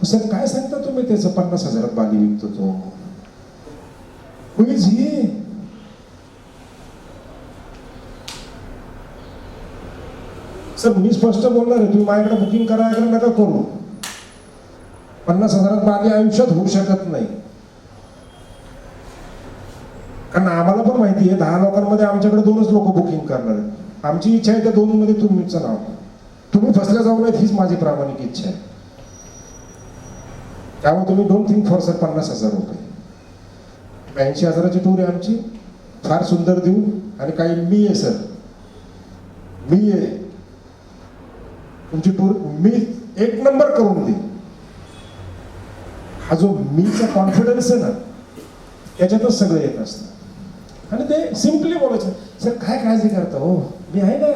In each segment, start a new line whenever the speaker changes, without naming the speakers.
Sir काय सांगता तुम्ही त्याचं 50,000 बाली विकतो तो? Who is he? सर मी स्पष्ट बोलणार आहे, तुम्ही माझ्याकडे बुकिंग करायला नका करू. 50,000 बाली आयुष्यात होऊ शकत नाही. कारण आम्हाला पण माहिती आहे 10 लोकांमध्ये आमच्याकडे 2च लोक बुकिंग करणार आहेत. आमची इच्छा आहे त्या 2 मध्ये तुमचं नाव. तुम्ही फसल्या जाऊ नयेत हीच माझी प्रामाणिक इच्छा आहे. त्यामुळे तुम्ही डोंट थिंक फॉर सर 50,000 रुपये. 82,000ची टूर आहे आमची, फार सुंदर देऊ. आणि काही मी आहे सर, मी आहे, तुमची टूर मी 1 नंबर करून दे. हा जो मीचा कॉन्फिडन्स आहे ना, त्याच्यातच सगळं येत असतं. आणि ते सिम्पली बोलायचं, सर काय काळजी करता हो, मी आहे ना.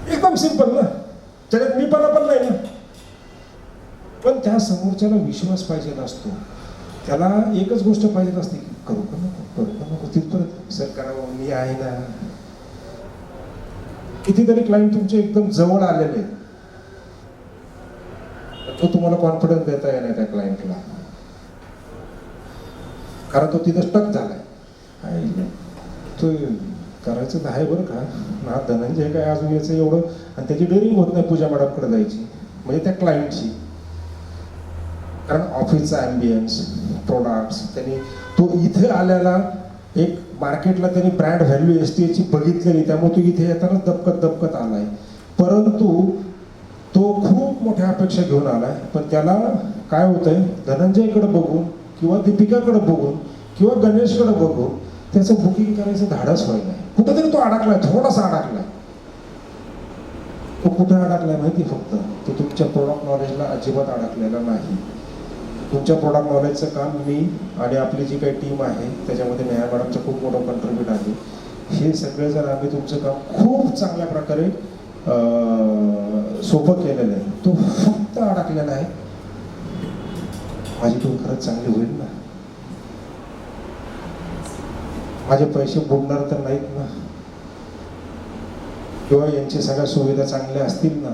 एकदम सिंपल ना, त्याच्यात मीपणा पण नाही ना. पण त्या समोरच्याला विश्वास पाहिजे असतो. त्याला एकच गोष्ट पाहिजे असते की करू का नको, करू का नको. तिथपर्यंत सर करावं, मी आहे ना. कितीतरी क्लायंट तुमचे एकदम जवळ आलेले, तो तुम्हाला कॉन्फिडन्स देता येणार त्या क्लायंटला, कारण तो तिथं स्टक झालाय. तो करायचं आहे बरं का ना, धनंजय काय अजून याचं एवढं, आणि त्याची डेअरिंग होत नाही पूजा मॅडमकडे जायची, म्हणजे त्या क्लायंटची. कारण ऑफिसचा ॲम्बियन्स, प्रोडक्ट्स, त्यांनी तो इथे आलेला एक मार्केटला त्यांनी ब्रँड व्हॅल्यू STAची बघितलेली, त्यामुळे तो इथे येताना दबकत आलाय. परंतु तो खूप मोठ्या अपेक्षा घेऊन आलाय. पण त्याला काय होतंय, धनंजयकडे बघून किंवा दीपिकाकडे बघून किंवा गणेशकडे बघून त्याचं बुकिंग करायचं धाडस व्हायला. कुठेतरी तो अडकलाय, थोडासा अडकलाय. तो कुठे अडकलाय माहिती? फक्त तो तुमच्या प्रोडक्ट नॉलेजला अजिबात अडकलेला नाही. तुमच्या प्रोडक्ट नॉलेजचं काम मी आणि आपली जी काही टीम आहे त्याच्यामध्ये नेहा मॅडमचं खूप मोठं कॉन्ट्रीब्यूट आहे. हे सगळे जर आम्ही तुमचं काम खूप चांगल्या प्रकारे सोपं केलेलं आहे. तो फक्त अडकलेला आहे. माझी टूर खरंच चांगली होईल ना, माझे पैसे बुडणार तर नाहीत ना, किंवा यांची सगळ्या सुविधा चांगल्या असतील ना,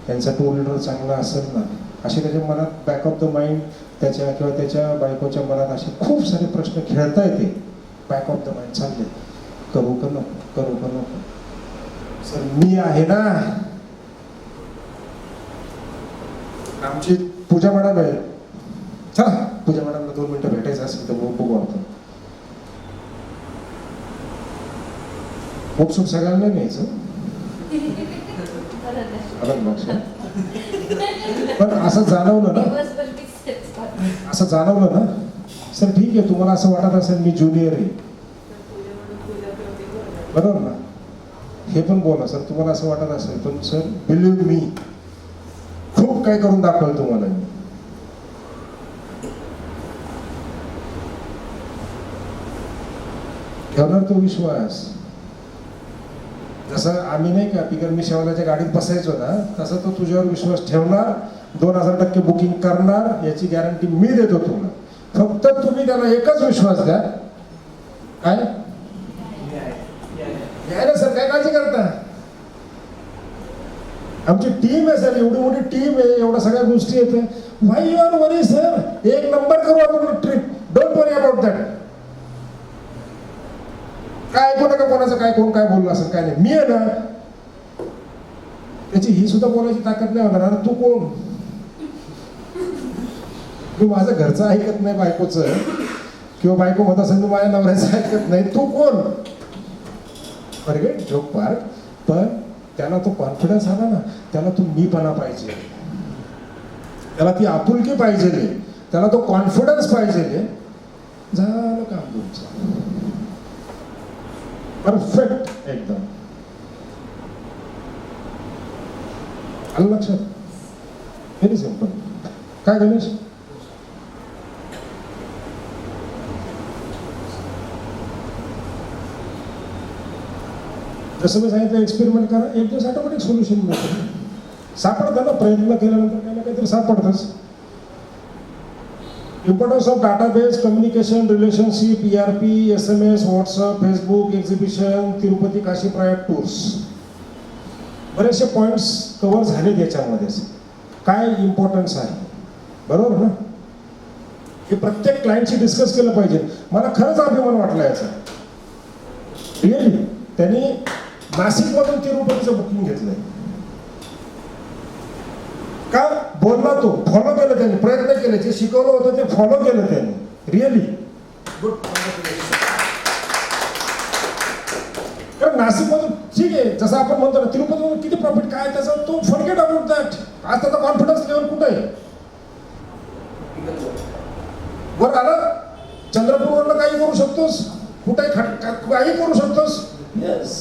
यांचा टूर लीडर चांगला असेल ना, असे त्याच्या मनात बॅक ऑफ द माइंड, त्याच्या किंवा त्याच्या बायकोच्या मनात असे खूप सारे प्रश्न खेळता येते. बॅक ऑफ द माइंड चालले, करू का नको, करू का नको. सर मी आहे ना. आमची पूजा मॅडम आहे, चला पूजा मॅडमला 2 मिनिटं भेटायचं असेल तर बघू आपण. खूप सुख सगळ्यांना न्यायचं, अलग लक्षात. पण असं जाणवलं ना, सर ठीक आहे, तुम्हाला असं वाटत असेल मी ज्युनियर आहे, बरोबर ना, हे पण बोला सर, तुम्हाला असं वाटत असेल. पण सर बिलीव्ह मी, खूप काय करून दाखवलं तुम्हाला मी. ठेवणार तो विश्वास. जसं आम्ही नाही का बिगर मी शेवाल्याच्या गाडीत बसायचो ना, तसं तो तुझ्यावर विश्वास ठेवणार, 2,000% बुकिंग करणार, याची गॅरंटी मी देतो तुम्हाला. फक्त तुम्ही त्याला एकच विश्वास द्या, काय ना सर, काय काळजी करता. आमची टीम आहे सर, एवढी मोठी टीम आहे, एवढ्या सगळ्या गोष्टी येते. Why you are worry sir, 1 number करू आपण trip, don't worry about that. काय ऐकू नका कोणाचं, काय कोण काय बोललं असेल, काय नाही. मी आहे ना, त्याची ही सुद्धा बोलायची ताकद नाही होणार. तू कोण? मी माझं घरचं ऐकत नाही बायकोचं, किंवा बायको म्हणत असेल मी माझ्या नवऱ्याचं ऐकत नाही. तू कोण? Forget joke part. पण त्याला तो कॉन्फिडन्स आला ना, त्याला तो मीपणा पाहिजे, त्याला ती आपुलकी पाहिजे, त्याला तो कॉन्फिडन्स पाहिजे. झालं काम तुमचं परफेक्ट एकदम. आलं लक्षात? Very simple. काय गणेश? जसं मी सांगितलं, एक्सपेरिमेंट करा, एक दिवस ऑटोमॅटिक सोल्युशन मिळतं. सापडतं ना, प्रयत्न केल्यानंतर काही ना काहीतरी सापडतंच. Importance of database, communication, relationship, ERP, SMS, WhatsApp, Facebook, exhibition, Tirupati, Kashi, Prayag tours. बरेचसे पॉईंट्स कव्हर झाले त्याच्यामध्येच. काय इम्पॉर्टन्स आहे, बरोबर ना? हे प्रत्येक क्लायंटशी डिस्कस केलं पाहिजे. मला खरंच अभिमान वाटला याचा, रिअली. त्यांनी नाशिकमधून तिरुपतीचं बुकिंग घेतलंय. का बोलला तो, फॉलो केलं त्यांनी, प्रयत्न केले, जे शिकवलं होतं ते फॉलो केलं त्यांनी. Really good. कारण नाशिकमधून ठीक आहे, जसं आपण म्हणतो ना, तिरुपतीमधून किती प्रॉफिट काय त्याचा, तो फॉरगेट अबाउट दॅट. आज त्याचा कॉन्फिडन्स लेवल कुठं आहे? वर आलं, चंद्रपूरवरनं काही करू शकतोस, कुठेही काही करू शकतोस. येस.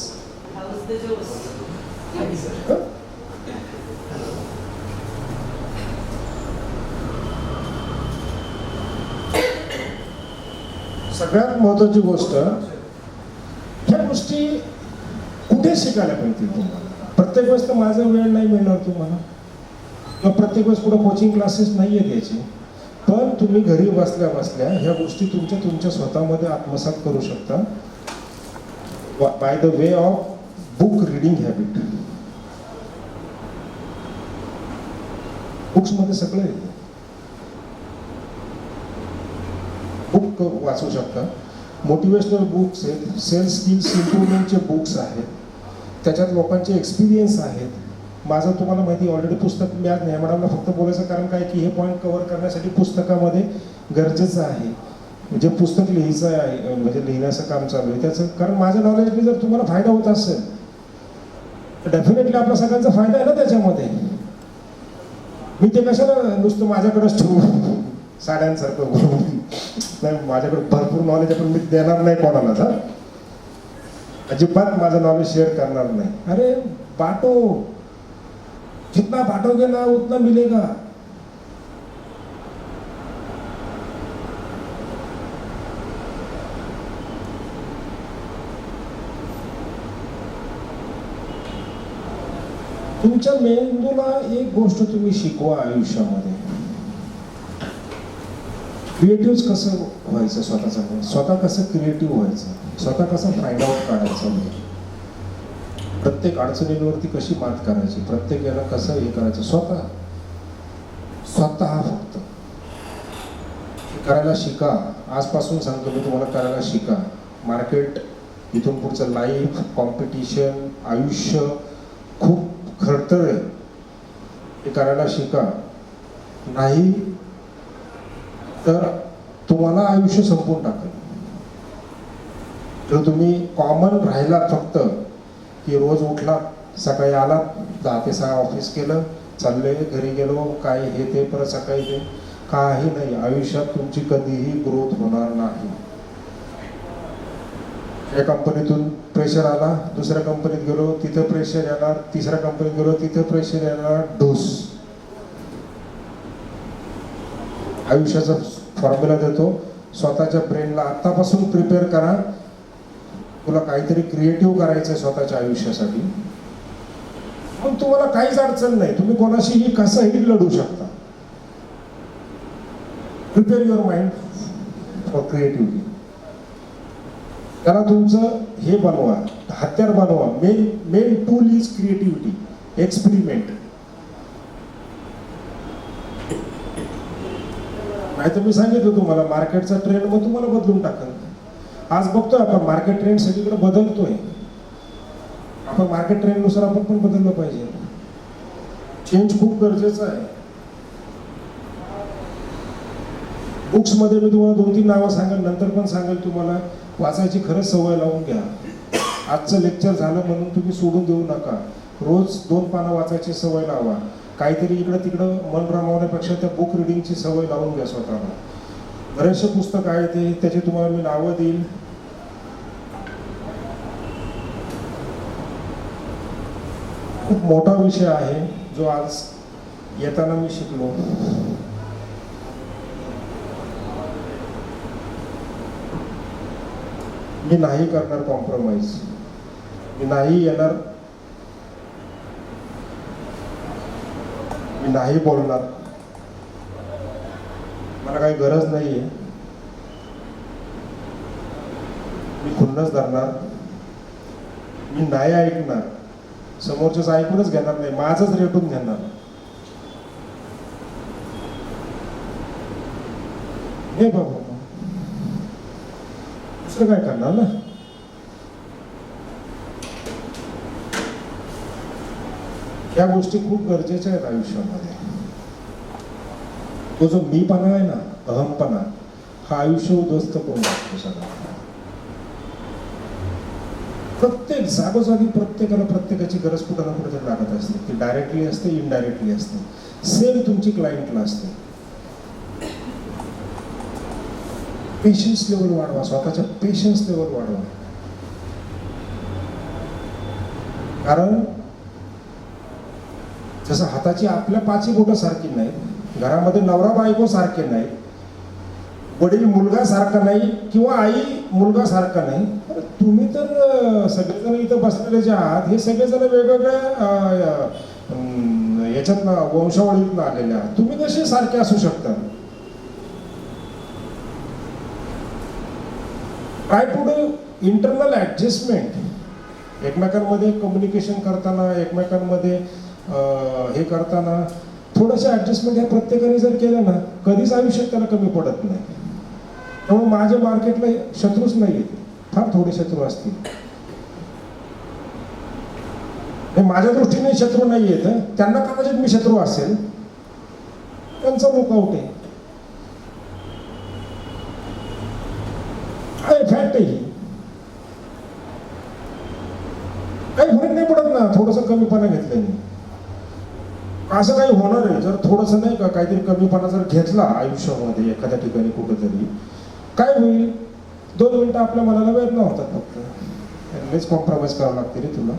सगळ्यात महत्वाची गोष्ट, ह्या गोष्टी कुठे शिकायला पाहिजे तुम्हाला. प्रत्येक वेळेस तर माझा वेळ नाही मिळणार तुम्हाला, किंवा प्रत्येक वेळेस कुठं कोचिंग क्लासेस नाही आहेत याचे. पण तुम्ही घरी बसल्या बसल्या ह्या गोष्टी तुमच्या स्वतःमध्ये आत्मसात करू शकता by the way of book reading habit. बुक्समध्ये सगळं येतं. बुक वाचू शकता, मोटिवेशनल बुक्स आहेत, सेल्फ स्किल्स इम्प्रूव्हमेंटचे बुक्स आहेत, त्याच्यात लोकांचे एक्सपिरियन्स आहेत. माझं तुम्हाला माहिती ऑलरेडी पुस्तक, मी आज मॅडमला फक्त बोलायचं कारण काय की हे पॉईंट कव्हर करण्यासाठी पुस्तकामध्ये गरजेचं आहे. म्हणजे पुस्तक लिहायचं आहे, म्हणजे लिहिण्याचं काम चालू आहे त्याचं. कारण माझ्या नॉलेजने जर तुम्हाला फायदा होत असेल तर डेफिनेटली आपला सगळ्यांचा फायदा आहे ना त्याच्यामध्ये. मी ते कशाला नुसतं माझ्याकडेच ठेवू साड्यांसारखं करून. नाही, माझ्याकडे भरपूर नॉलेज आहे, पण मी देणार नाही कोणाला. अजिबात माझं नॉलेज शेअर करणार नाही. अरे बाटो, जितना बांटोगे ना उतना मिलेगा. तुमच्या मेंदूला एक गोष्ट तुम्ही शिकवा आयुष्यामध्ये, क्रिएटिव्ह कसं व्हायचं, स्वतः कसं क्रिएटिव्ह व्हायचं, स्वतः कसं फाइंड आउट काढायचं, प्रत्येक अडचणींवरती कशी मात करायची, प्रत्येक याला कसं हे करायचं, स्वतः फक्त करायला शिका. आजपासून सांगतो मी तुम्हाला, करायला शिका. मार्केट, इथून पुढचं लाईफ, कॉम्पिटिशन, आयुष्य खूप खडतर आहे. हे करायला शिका. नाही तर तुम्हाला आयुष्य संपून टाकेल. जर तुम्ही कॉमन राहिलात फक्त, की रोज उठलात, सकाळी आलात, 10 ते 6 ऑफिस केलं, चालले, घरी गेलो, काय हे ते, परत सकाळी ते, काही नाही. आयुष्यात तुमची कधीही ग्रोथ होणार नाही. या कंपनीतून प्रेशर आला, दुसऱ्या कंपनीत गेलो, तिथं प्रेशर येणार, तिसऱ्या कंपनीत गेलो, तिथं प्रेशर येणार, डोस. आयुष्याचा फॉर्म्युला देतो. स्वतःच्या ब्रेनला आत्तापासून प्रिपेअर करा. तुला काहीतरी क्रिएटिव्ह करायचं आहे स्वतःच्या आयुष्यासाठी, मग तुम्हाला काहीच अडचण नाही. तुम्ही कोणाशीही कसंही लढू शकता. Prepare your mind for creativity. त्याला तुमचं हे बनवा, हत्यार बनवा. Main tool is creativity. Experiment. नाही तर मी सांगितलं तुम्हाला, मार्केटचा ट्रेंड मग तुम्हाला बदलून टाकल. आज बघतोय आपण मार्केट ट्रेंड सगळीकडे बदलतोय. आपण मार्केट ट्रेंडनुसार आपण पण बदललं पाहिजे. चेंज खूप गरजेचं आहे. बुक्समध्ये मी तुम्हाला 2-3 नावं सांगेल, नंतर पण सांगेल तुम्हाला. वाचायची खरंच सवय लावून घ्या. आजचं लेक्चर झालं म्हणून तुम्ही सोडून देऊ नका. रोज 2 पानं वाचायची सवय लावा. काहीतरी इकडं तिकडं मन रमवण्यापेक्षा त्या बुक रिडिंगची सवय लावून घ्या स्वतःला. बरेचसे पुस्तक आहे ते, त्याची तुम्हाला मी नावं देईल. खूप मोठा विषय आहे जो आज येताना मी शिकलो. मी नाही करणार कॉम्प्रोमाइज. मी नाही येणार, मी नाही बोलणार. मला काही गरज नाहीये. मी खुन्नस धरणार. मी नाही ऐकणार. समोरच्याच ऐकूनच घेणार नाही, माझंच रेटून घेणार. हे बाबा दुसरं काय करणार ना. या गोष्टी खूप गरजेच्या आहेत आयुष्यामध्ये. तो जो मीपणा आहे ना, अहमपणा, हा आयुष्य उद्ध्वस्त करून टाकतो सगळं. प्रत्येक जागोजागी प्रत्येकाला प्रत्येकाची गरज कुठं ना कुठे लागत असते. ती डायरेक्टली असते, इनडायरेक्टली असते. सेम तुमची क्लायंटला असते. पेशन्स लेवल वाढवा, स्वतःच्या पेशन्स लेवल वाढवा. कारण जसं हाताची आपल्या पाची बोटं सारखी नाहीत, घरामध्ये नवरा बायको सारखे नाहीत, वडील मुलगा सारखा नाही किंवा आई मुलगा सारखा नाही. तुम्ही तर सगळेजण इथं बसलेले जे आहात, हे सगळेजण वेगवेगळ्या याच्यात वंशावळीतून आलेले आहात. तुम्ही कसे सारखे असू शकता? Try to do internal adjustment. एकमेकांमध्ये कम्युनिकेशन करताना, एकमेकांमध्ये हे करताना थोडंसं ॲडजस्टमेंट ह्या प्रत्येकाने जर केलं ना, कधीच आयुष्यात त्याला कमी पडत नाही. त्यामुळे माझ्या मार्केटला शत्रूच नाही आहेत, फार थोडे शत्रू असतील. हे माझ्या दृष्टीने शत्रू नाही आहेत, त्यांना कदाचित मी शत्रू असेल, त्यांचा मुकआउट आहे. फॅक्ट आहे ही. काही फरक नाही पडत ना थोडंसं कमीपणा घेतल्याने. असं काही होणार आहे जर थोडंसं नाही का काहीतरी कमीपणा जर घेतला आयुष्यामध्ये एखाद्या ठिकाणी कुठंतरी, काय होईल? 2 मिनिटं आपल्या मनाला वेदना होतात फक्त. लयच कॉम्प्रोमाइज करावं लागते रे तुला.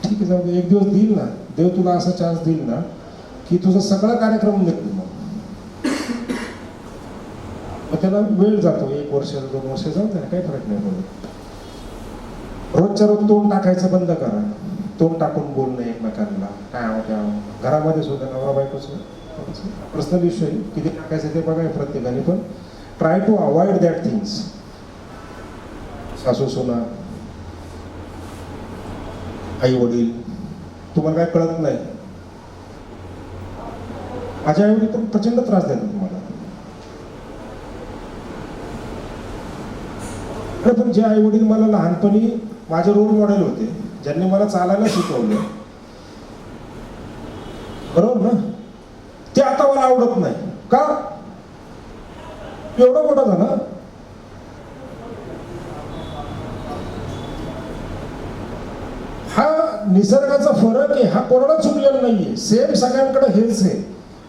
ठीक आहे, जाऊ दे, एक दिवस देईल ना देव तुला असा चान्स देईल ना की तुझा सगळा कार्यक्रम निघतो. मग त्याला वेळ जातो, 1 वर्ष 2 वर्ष जाऊ दे, काही फरक नाही पडत. रोजच्या रोज तोंड टाकायचं बंद करा. तोंड टाकून बोलणं एकमेकांना, काय घरामध्ये सुद्धा नवरा बायकोचं पर्सनल इश्यू आहे, किती टाकायचं ते बघाय प्रत्येकाने. पण try to avoid that things. सासू सुना, आई वडील, तुम्हाला काय कळत नाही. माझ्या आई वडील पण प्रचंड त्रास देतात तुम्हाला. पण जे आई वडील मला लहानपणी माझे रोल मॉडेल होते, ज्यांनी मला चालायला शिकवलं, बरोबर ना, ते आता मला आवडत नाही. का? एवढा मोठा झाला. हा निसर्गाचा फरक आहे, हा कोणाला चुकलेला नाहीये. सेम सगळ्यांकडे हेच आहे.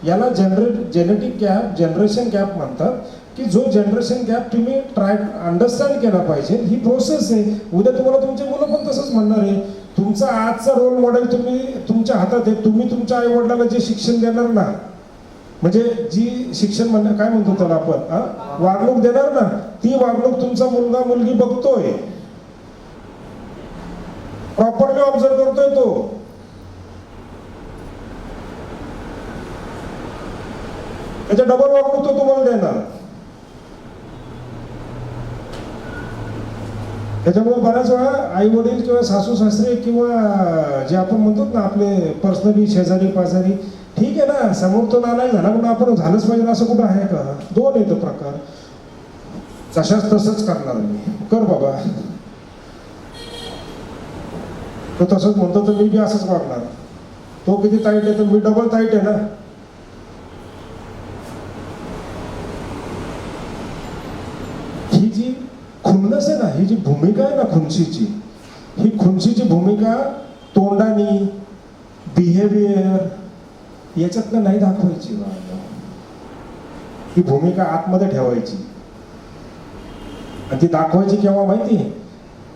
याला जेनेटिक गॅप, जनरेशन गॅप म्हणतात. की जो जनरेशन गॅप तुम्ही ट्राय अंडरस्टँड केला पाहिजे. ही प्रोसेस आहे. उद्या तुम्हाला तुमचे मुलं पण तसंच म्हणणार आहे. तुमचा आजचा रोल मॉडेल तुम्ही तुमच्या हातात आहे. तुम्ही तुमच्या आई वडिलांना जे शिक्षण देणार ना, म्हणजे जी शिक्षण म्हणणं काय म्हणतो त्याला आपण, वागणूक देणार ना, ती वागणूक तुमचा मुलगा मुलगी बघतोय, प्रॉपरली ऑब्झर्व करतोय तो. त्याच्या डबल वागणूक तो तुम्हाला देणार. त्याच्यामुळे बऱ्याच वेळा आई वडील किंवा सासू सासरे किंवा जे आपण म्हणतो ना आपले पर्सनली शेजारी पाजारी, ठीक आहे ना, समोर तो नालायक झाला म्हणून आपण झालंच पाहिजे असं कुठं आहे का? 2 येतो प्रकार. तशाच तसंच करणार मी, कर बाबा. तो तसंच म्हणतो तर मी बी असंच वागणार. तो किती ताईट आहे तर मी डबल ताईट आहे ना. ही जी खुन्नस आहे ना, ही जी भूमिका आहे ना खुन्सीची, ही खुन्सीची भूमिका तोंडानी, बिहेवियर याच्यातनं नाही दाखवायची. ही भूमिका आतमध्ये ठेवायची. आणि ती दाखवायची केव्हा माहिती?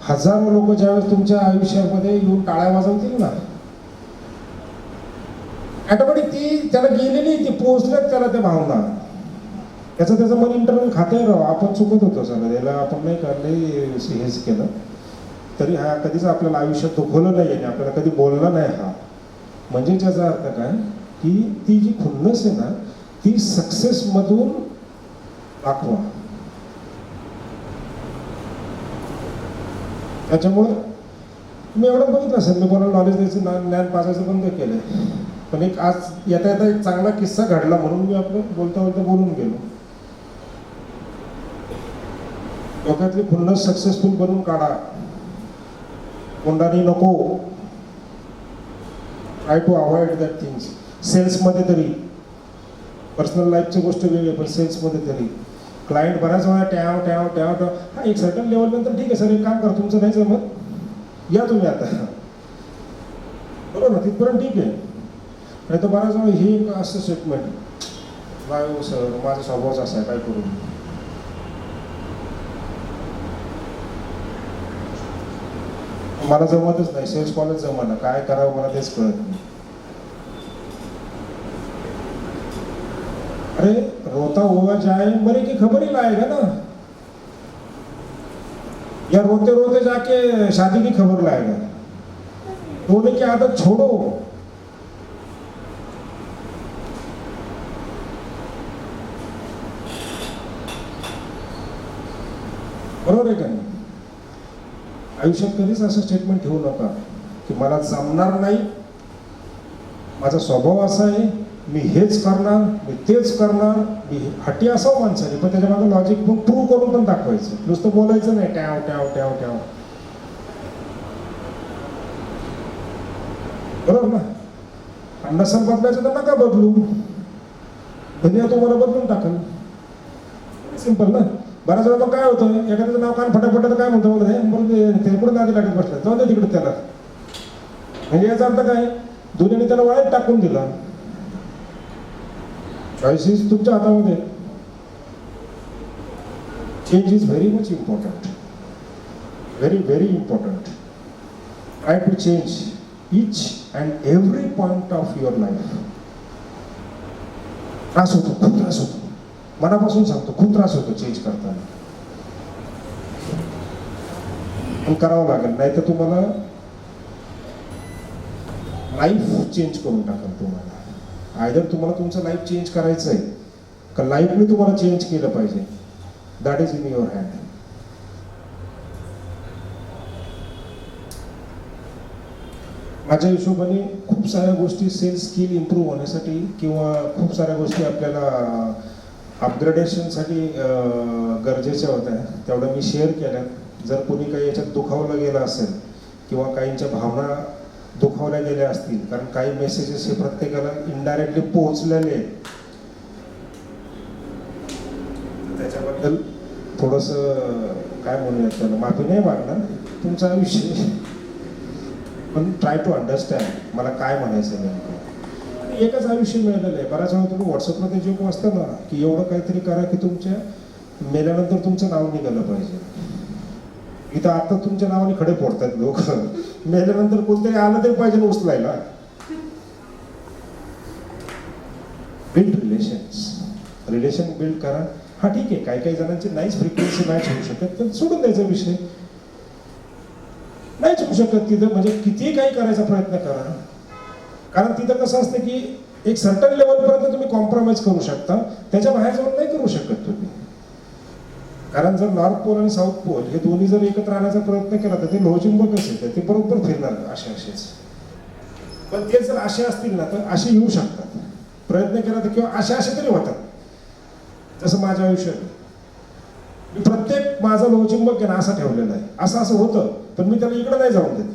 हजारो लोक ज्यावेळेस तुमच्या आयुष्यामध्ये येऊन टाळ्या वाजवतील ना, ऑटोमॅटिक ती त्याला गेलेली, ती पोहोचल्यात त्याला त्या भावना. त्याचं मन इंटरनल खाते राव. आपण चुकत होतो सगळं, त्याला आपण नाही करले हेच केलं तरी हा कधीच आपल्याला आयुष्यात दुखवलं नाही आणि आपल्याला कधी बोलला नाही. हा म्हणजे याचा अर्थ काय की ती जी खुन्नस आहे ना, ती सक्सेसमधून दाखवा. त्याच्यामुळं मी एवढं बघितलं असेल, मी कोणाला नॉलेज द्यायचं ज्ञान पाजायचं बंद केलं. पण एक आज येता येता एक चांगला किस्सा घडला म्हणून मी आपलं बोलता बोलता बोलून गेलो. डोक्यातली खुन्नस सक्सेसफुल बनवून काढा, कोंडाणी नको. Try to avoid that things. सेल्समध्ये तरी, पर्सनल लाईफची गोष्ट वेगळी पण सेल्समध्ये तरी क्लायंट बऱ्याच वेळा ट्याव ट्याव ट्याव ट्याव. हा एक सर्टन लेवलनंतर ठीक आहे सर, एक काम करा, तुमचं नाही जमत या तुम्ही आता, बरोबर ना, तिथपर्यंत ठीक आहे. नाही तर बऱ्याच वेळा हे एक असं स्टेटमेंट, नाही हो सर माझा स्वभावच असा आहे, काय करू. मला जमतच नाही, सेल्स कॉलेज जमाना, काय करावं मला तेच कळत नाही. अरे रोता हुआ जाए मरे की खबर ही लाएगा ना, या रोते रोते जाके शादी की खबर लाएगा. रोने की आदत छोड़ो. बरोबर आहे का नाही. आयुष्यात कधीच असं स्टेटमेंट ठेवू नका की मला जमणार नाही, माझा स्वभाव असा आहे, मी हेच करणार, मी तेच करणार, मी हटी असावं माणसाने, पण त्याच्या मागे लॉजिक पण प्रूव्ह करून पण दाखवायचं. नुसतं बोलायचं नाही ट्याव ट्याव ट्याव ट्याव, बरोबर ना. आणि नसल बदलायचं तर नका बदलू, दुनिया तुम्हाला बदलून टाकल. सिंपल ना. बऱ्याच वेळा मग काय होतं, एखाद्याचं नाव कान फटाफट काय म्हणतो मला ते पुढे नादी लागत बसलं, जाऊ दे तिकडे त्याला. म्हणजे याचा अर्थ काय, दुनियाने त्याला वाळत टाकून दिला. चॉईसेस तुमच्या हातामध्ये. Change is very much important, very very important. Try to change each and every point of your life. त्रास होतो, खूप त्रास होतो, मनापासून सांगतो, खूप त्रास होतो चेंज करताना. पण करावं लागेल, नाही तर तुम्हाला लाईफ चेंज करून टाकेल. तुम्हाला आयदर तुम्हाला तुमचं लाईफ चेंज करायचं आहे का लाईफने तुम्हाला चेंज केलं पाहिजे. That is in your hand. माझ्या हिशोबाने खूप साऱ्या गोष्टी सेल्स स्किल इम्प्रूव्ह होण्यासाठी किंवा खूप साऱ्या गोष्टी आपल्याला अपग्रेडेशनसाठी गरजेच्या होत्या, तेवढ्या मी शेअर केल्या. जर कोणी काही याच्यात दुखावलं गेलं असेल किंवा काहींच्या भावना दुखावल्या गेल्या असतील, कारण काही मेसेजेस हे प्रत्येकाला इनडायरेक्टली पोहोचलेले आहेत, त्याच्याबद्दल थोडंसं काय म्हणूयात त्याला, माफी नाही मागणार, तुमचा विषय. पण ट्राय टू अंडरस्टँड मला काय म्हणायचं नेमकं. आणि एकच आयुष्य मिळालेलं आहे. बऱ्याच वेळा तुम्ही व्हॉट्सअपला ते जोक वाचता ना की एवढं काहीतरी करा की तुमच्या मेल्यानंतर तुमचं नाव निघालं पाहिजे. इथं आता तुमच्या नावाने खडे फोडतात लोक, मेल्यानंतर कोणतरी आलं तरी पाहिजे ना उचलायला. बिल्ड रिलेशन बिल्ड करा. हा ठीक आहे, काही काही जणांची नाहीच फ्रिक्वेन्सी मॅच होऊ शकत, पण सोडून द्यायचा विषय. नाहीच होऊ शकत तिथं, म्हणजे कितीही काही करायचा प्रयत्न करा. कारण तिथं कसं असतं की एक सर्टन लेवलपर्यंत तुम्ही कॉम्प्रोमाइज करू शकता, त्याच्या बाहेर जाऊन नाही करू शकत तुम्ही. कारण जर नॉर्थ पोल आणि साऊथ पोल हे दोन्ही जर एकत्र आणण्याचा प्रयत्न केला तर ते लोहचुंबकच येतं, ते बरोबर फिरणार असेच. पण ते जर असे असतील ना तर असे येऊ शकतात, प्रयत्न केला तर, किंवा असे तरी होतात. जसं माझ्या आयुष्यात मी प्रत्येक माझा लोहचुंबक आहे ना असा ठेवलेला आहे, असं होतं, पण मी त्याला इकडं नाही जाऊन देत.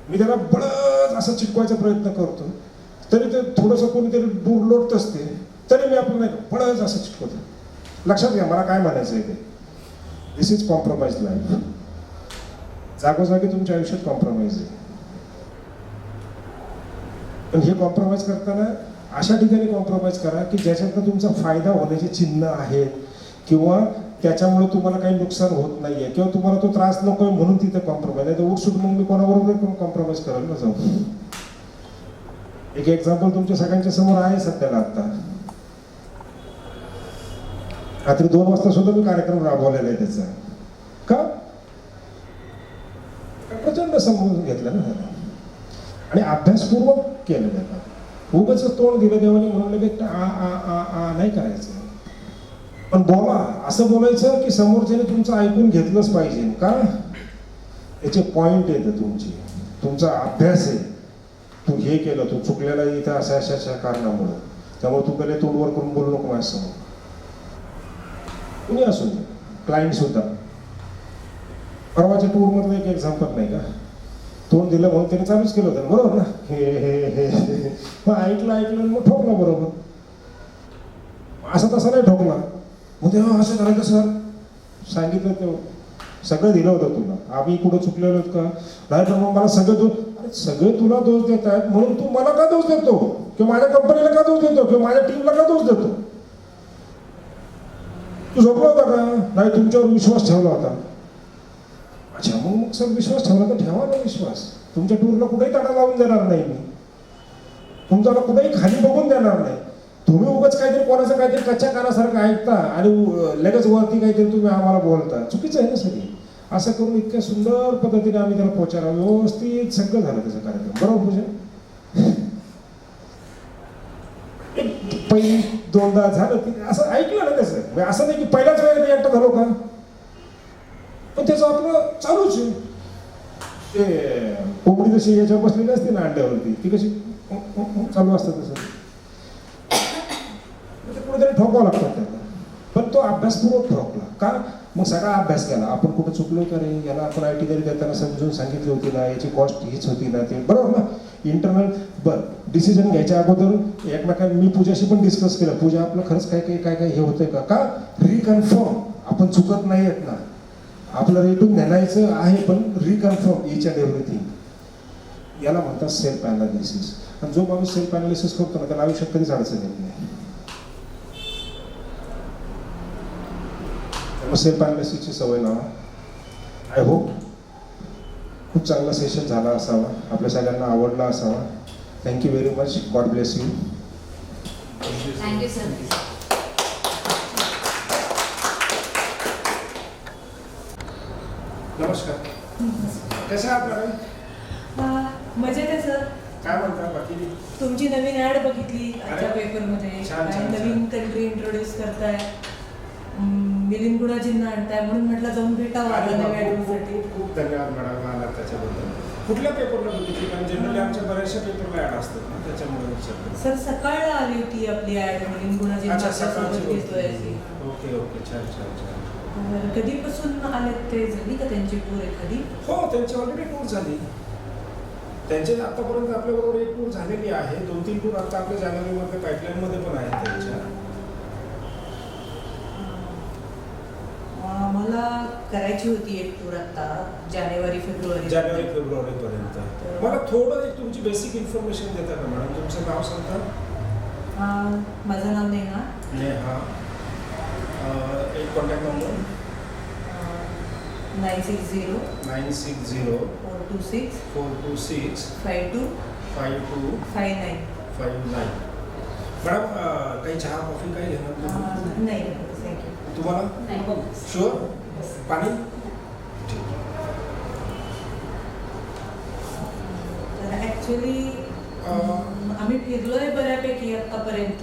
मी त्याला बळच असं चिटकवायचा प्रयत्न करतो, तरी ते थोडंसं कोणीतरी दूर लोटत असते, तरी मी आपलं नाही बळच असं चिटकवतो. लक्षात घ्या मला काय म्हणायचं आहे ते. दिस इज कॉम्प्रोमाइज लाईफ. जागोजागी तुमच्या आयुष्यात कॉम्प्रोमाइज आहे. पण हे कॉम्प्रोमाइज करताना अशा ठिकाणी कॉम्प्रोमाइज करा की ज्याच्यातनं तुमचा फायदा होण्याचे चिन्ह आहेत, किंवा त्याच्यामुळे तुम्हाला काही नुकसान होत नाहीये, किंवा तुम्हाला तो त्रास नको म्हणून तिथे कॉम्प्रोमाइज. नाही तर उठसूट मग मी कोणाबरोबर कॉम्प्रोमाइज करायला ना जाऊ. एक एक्झाम्पल तुमच्या सगळ्यांच्या समोर आहे सध्याला. आता रात्री 2 वाजता सुद्धा मी कार्यक्रम राबवलेला आहे त्याचा. का प्रचंड समजून घेतलं ना आणि अभ्यासपूर्वक केलेलं आहे. उगाच तोंड दिलं देवाने म्हणून की नाही करायचं. पण बोला, असं बोलायचं की समोरच्याने तुमचं ऐकून घेतलंच पाहिजे. का याचे पॉईंट येतं तुमचा अभ्यास आहे. तू हे केलं, तू चुकलेला इथं अशा कारणामुळं, त्यामुळे तू पहिले तोंडवर करून बोलू नको माझ्यासमोर. कुणी असू दे, क्लायंट सुद्धा. परवाच्या टूरमधलं एक एक्झाम्पल नाही का, तोंड दिलं म्हणून त्याने चालूच केलं होतं बरोबर ना, हे मग ऐकलं मग ठोकला बरोबर. असं तसं नाही ठोकला, मग ते असं झालं कसं सांगितलं, ते सगळं दिलं होतं तुला, आम्ही कुठं चुकलेलो का नाही, पण मग मला सगळे तुला दोष देत आहेत, म्हणून तू मला का दोष देतो, किंवा माझ्या कंपनीला का दोष देतो, किंवा माझ्या टीमला का दोष देतो? तू झोपला होता का? नाही, तुमच्यावर विश्वास ठेवला होता. अच्छा, मग सर विश्वास ठेवला तर ठेवा ना विश्वास. तुमच्या टूरला कुठेही तडा लावून देणार नाही मी, तुमच्याला कुठेही खाली बघून देणार नाही. तुम्ही उगाच काहीतरी कोणाचं काहीतरी कच्च्या कानासारखं ऐकता आणि लगेच वरती काहीतरी तुम्ही आम्हाला बोलता, चुकीचं आहे ना सगळी. असं करून इतक्या सुंदर पद्धतीने आम्ही त्याला पोचायला व्यवस्थित सगळं झालं त्याचा कार्यक्रम. बरोबर पूजा? पहिली दोनदा झालं की असं ऐकलं ना त्याचं, असं नाही की पहिल्याच वेळेला एकटा झालो का, पण त्याचं आपलं चालूच आहे. ते कोंबडी जशी याच्यावर बसलेली असते ना अंड्यावरती, ती कशी चालू असतं तसं कुठेतरी ठोकावं लागतं त्याला. पण तो अभ्यासपूर्वक ठोकला का, मग सगळा अभ्यास केला. आपण कुठं चुकलो का रे, याला आपण IT तरी देताना समजून सांगितली होती ना, याची कॉस्ट हीच होती ना, ते बरोबर ना. इंटरनल डिसिजन घ्यायच्या अगोदर एकमेकांना मी पूजाशी पण डिस्कस केलं, पूजा आपलं खरंच काय हे होतंय का रिकन्फर्म. आपण चुकत नाही आहेत ना, आपलं रेटून नेणायचं आहे, पण रिकन्फर्म इच अँड एव्हरीथिंग. याला म्हणतात सेल्फ अनालिसिस. आणि जो माणूस सेल्फ अनालिसिस करतो ना, त्याला आयुष्यात कधीच अडचण येत नाही. सेल्फ अनालिसिसची सवय लावा. आय होप खूप चांगला सेशन झाला असावा, आपल्या सगळ्यांना आवडला असावा. Thank you very much. God bless you.
Thank you sir.
नमस्कार. कशा आहात मॅडम?
मजेत आहे सर.
काय म्हणता बाकी?
तुमची नवीन ऍड बघितली आजच्या
अरे,
पेपरमध्ये,
छान, छान,
आणि नवीन कंट्री इंट्रोड्यूस करताय, मिलिंद गुणाजींना आणताय, म्हणून म्हटलं जाऊन भेटावं आता नव्या ऍडसाठी.
खूप धन्यवाद मॅडम आला त्याच्याबद्दल. कुठल्या पेपरला बघितली? कारण जनरली आमच्या बऱ्याचशा पेपरला ऍड असतात ना, त्याच्यामुळे विचारतो.
सर सकाळला आली होती आपली ऍड, मिलिंद गुणाजींना
अच्छा,
आपल्यासोबत
सकाळची
घेतोय
होती.
अशी.
ओके छान.
कधीपासून आलेत ते, झाली का त्यांची टूर एखादी?
हो, त्यांची ऑलरेडी टूर झाली. त्यांचे आतापर्यंत आपल्याबरोबर एक टूर झालेली आहे. 2-3 टूर आता आपल्या जानेवारीमध्ये पाईपलाईनमध्ये पण आहेत त्यांच्या.
मला करायची होती एक टूर आता जानेवारी फेब्रुवारी
पर्यंत. मला थोडं एक तुमची बेसिक इन्फॉर्मेशन देता का मॅडम? तुमचं नाव सांगता?
माझं नाव नेहा.
एक कॉन्टॅक्ट नंबर
960 426 5259.
मॅडम काही चहा कॉफी काही घेणार?
नाही थँक्यू.
तुम्हाला शुअर? पाणी?
तर ॲक्च्युली आम्ही फिरलोय बऱ्यापैकी आतापर्यंत.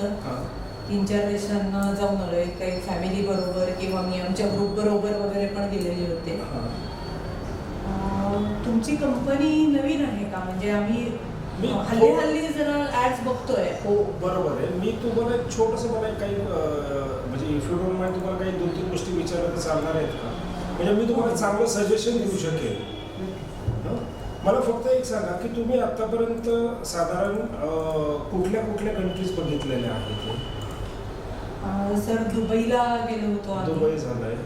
3-4 देशांना जाऊन आलोय, काही फॅमिली बरोबर किंवा मी आमच्या ग्रुप बरोबर वगैरे पण गेलेले होते. तुमची कंपनी नवीन आहे का? म्हणजे आम्ही हल्ली जरा ऍड्स बघतोय.
हो बरोबर आहे. मी तुम्हाला एक छोटंसं मला काही म्हणजे इफ यू डोंट माइंड तुम्हाला काही 2-3 गोष्टी विचारल्या तर चालणार आहेत का? म्हणजे मी तुम्हाला चांगलं सजेशन देऊ शकेल. मला फक्त एक सांगा की तुम्ही आतापर्यंत साधारण कुठल्या कंट्रीज बघितलेल्या आहेत?
सर दुबईला गेलो होतो आम्ही.
दुबई झालंय.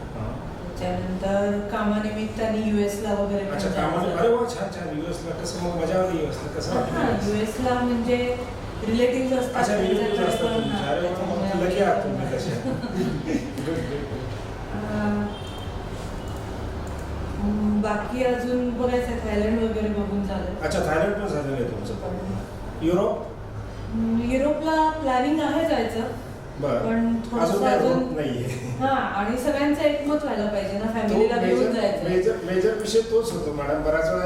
त्यानंतर कामानिमित्ताने US ला वगैरे.
अच्छा, कामाने. अरे वा, छान. US ला कसं मग मजा आली? US ला कसं वाटलं?
US ला म्हणजे रिलेटिव्ह असतात.
अच्छा, रिलेटिव्ह असतात तुमचे. अरे वा, मग लकी आहात तुम्ही तसे.
बाकी अजून बघायचं आहे, थायलंड वगैरे बघून झालं.
अच्छा, थायलंड पण झालेलं आहे तुमचं.
युरोपला प्लॅनिंग आहे जायचं, पण थोडंसं अजून
नाहीये.
आणि सगळ्यांचं एकमत व्हायला पाहिजे ना, फॅमिलीला घेऊन जायचं.
मेजर विषय तोच होतो मॅडम. बऱ्याच वेळा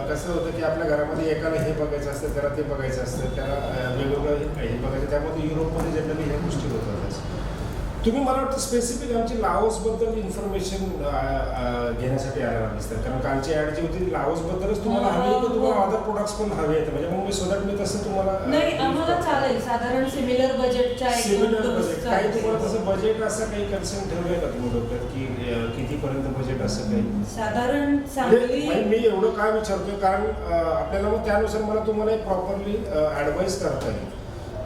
कसं होतं की आपल्या घरामध्ये एकाला हे बघायचं असतं, त्याला ते बघायचं असतं, त्याला वेगवेगळं हे बघायचं. त्यामध्ये युरोपमध्ये जनरली ह्या गोष्टी होतात. तुम्ही मला वाटतं स्पेसिफिक आमची लाओसबद्दल इन्फॉर्मेशन घेण्यासाठी आलेला दिसतात, कारण कालची ॲड जी होती लाओसबद्दलच तुम्हाला हवी आहे की तुम्हाला अदर प्रोडक्ट्स पण हवे आहेत, म्हणजे मग मी स्वतः मी तसं तुम्हाला
नाही आम्हाला चालेल साधारण सिमिलर बजेटच्या
सिमिलर बजेट काही तुम्हाला तसं बजेट असं काही कन्सेंट ठेवलंय का तुम्ही डोक्यात की कितीपर्यंत बजेट असं काही?
साधारण
म्हणजे
चांगली
मी एवढं काय विचारतोय कारण आपल्याला मग त्यानुसार मला तुम्हाला प्रॉपरली ॲडवाईस करता येईल,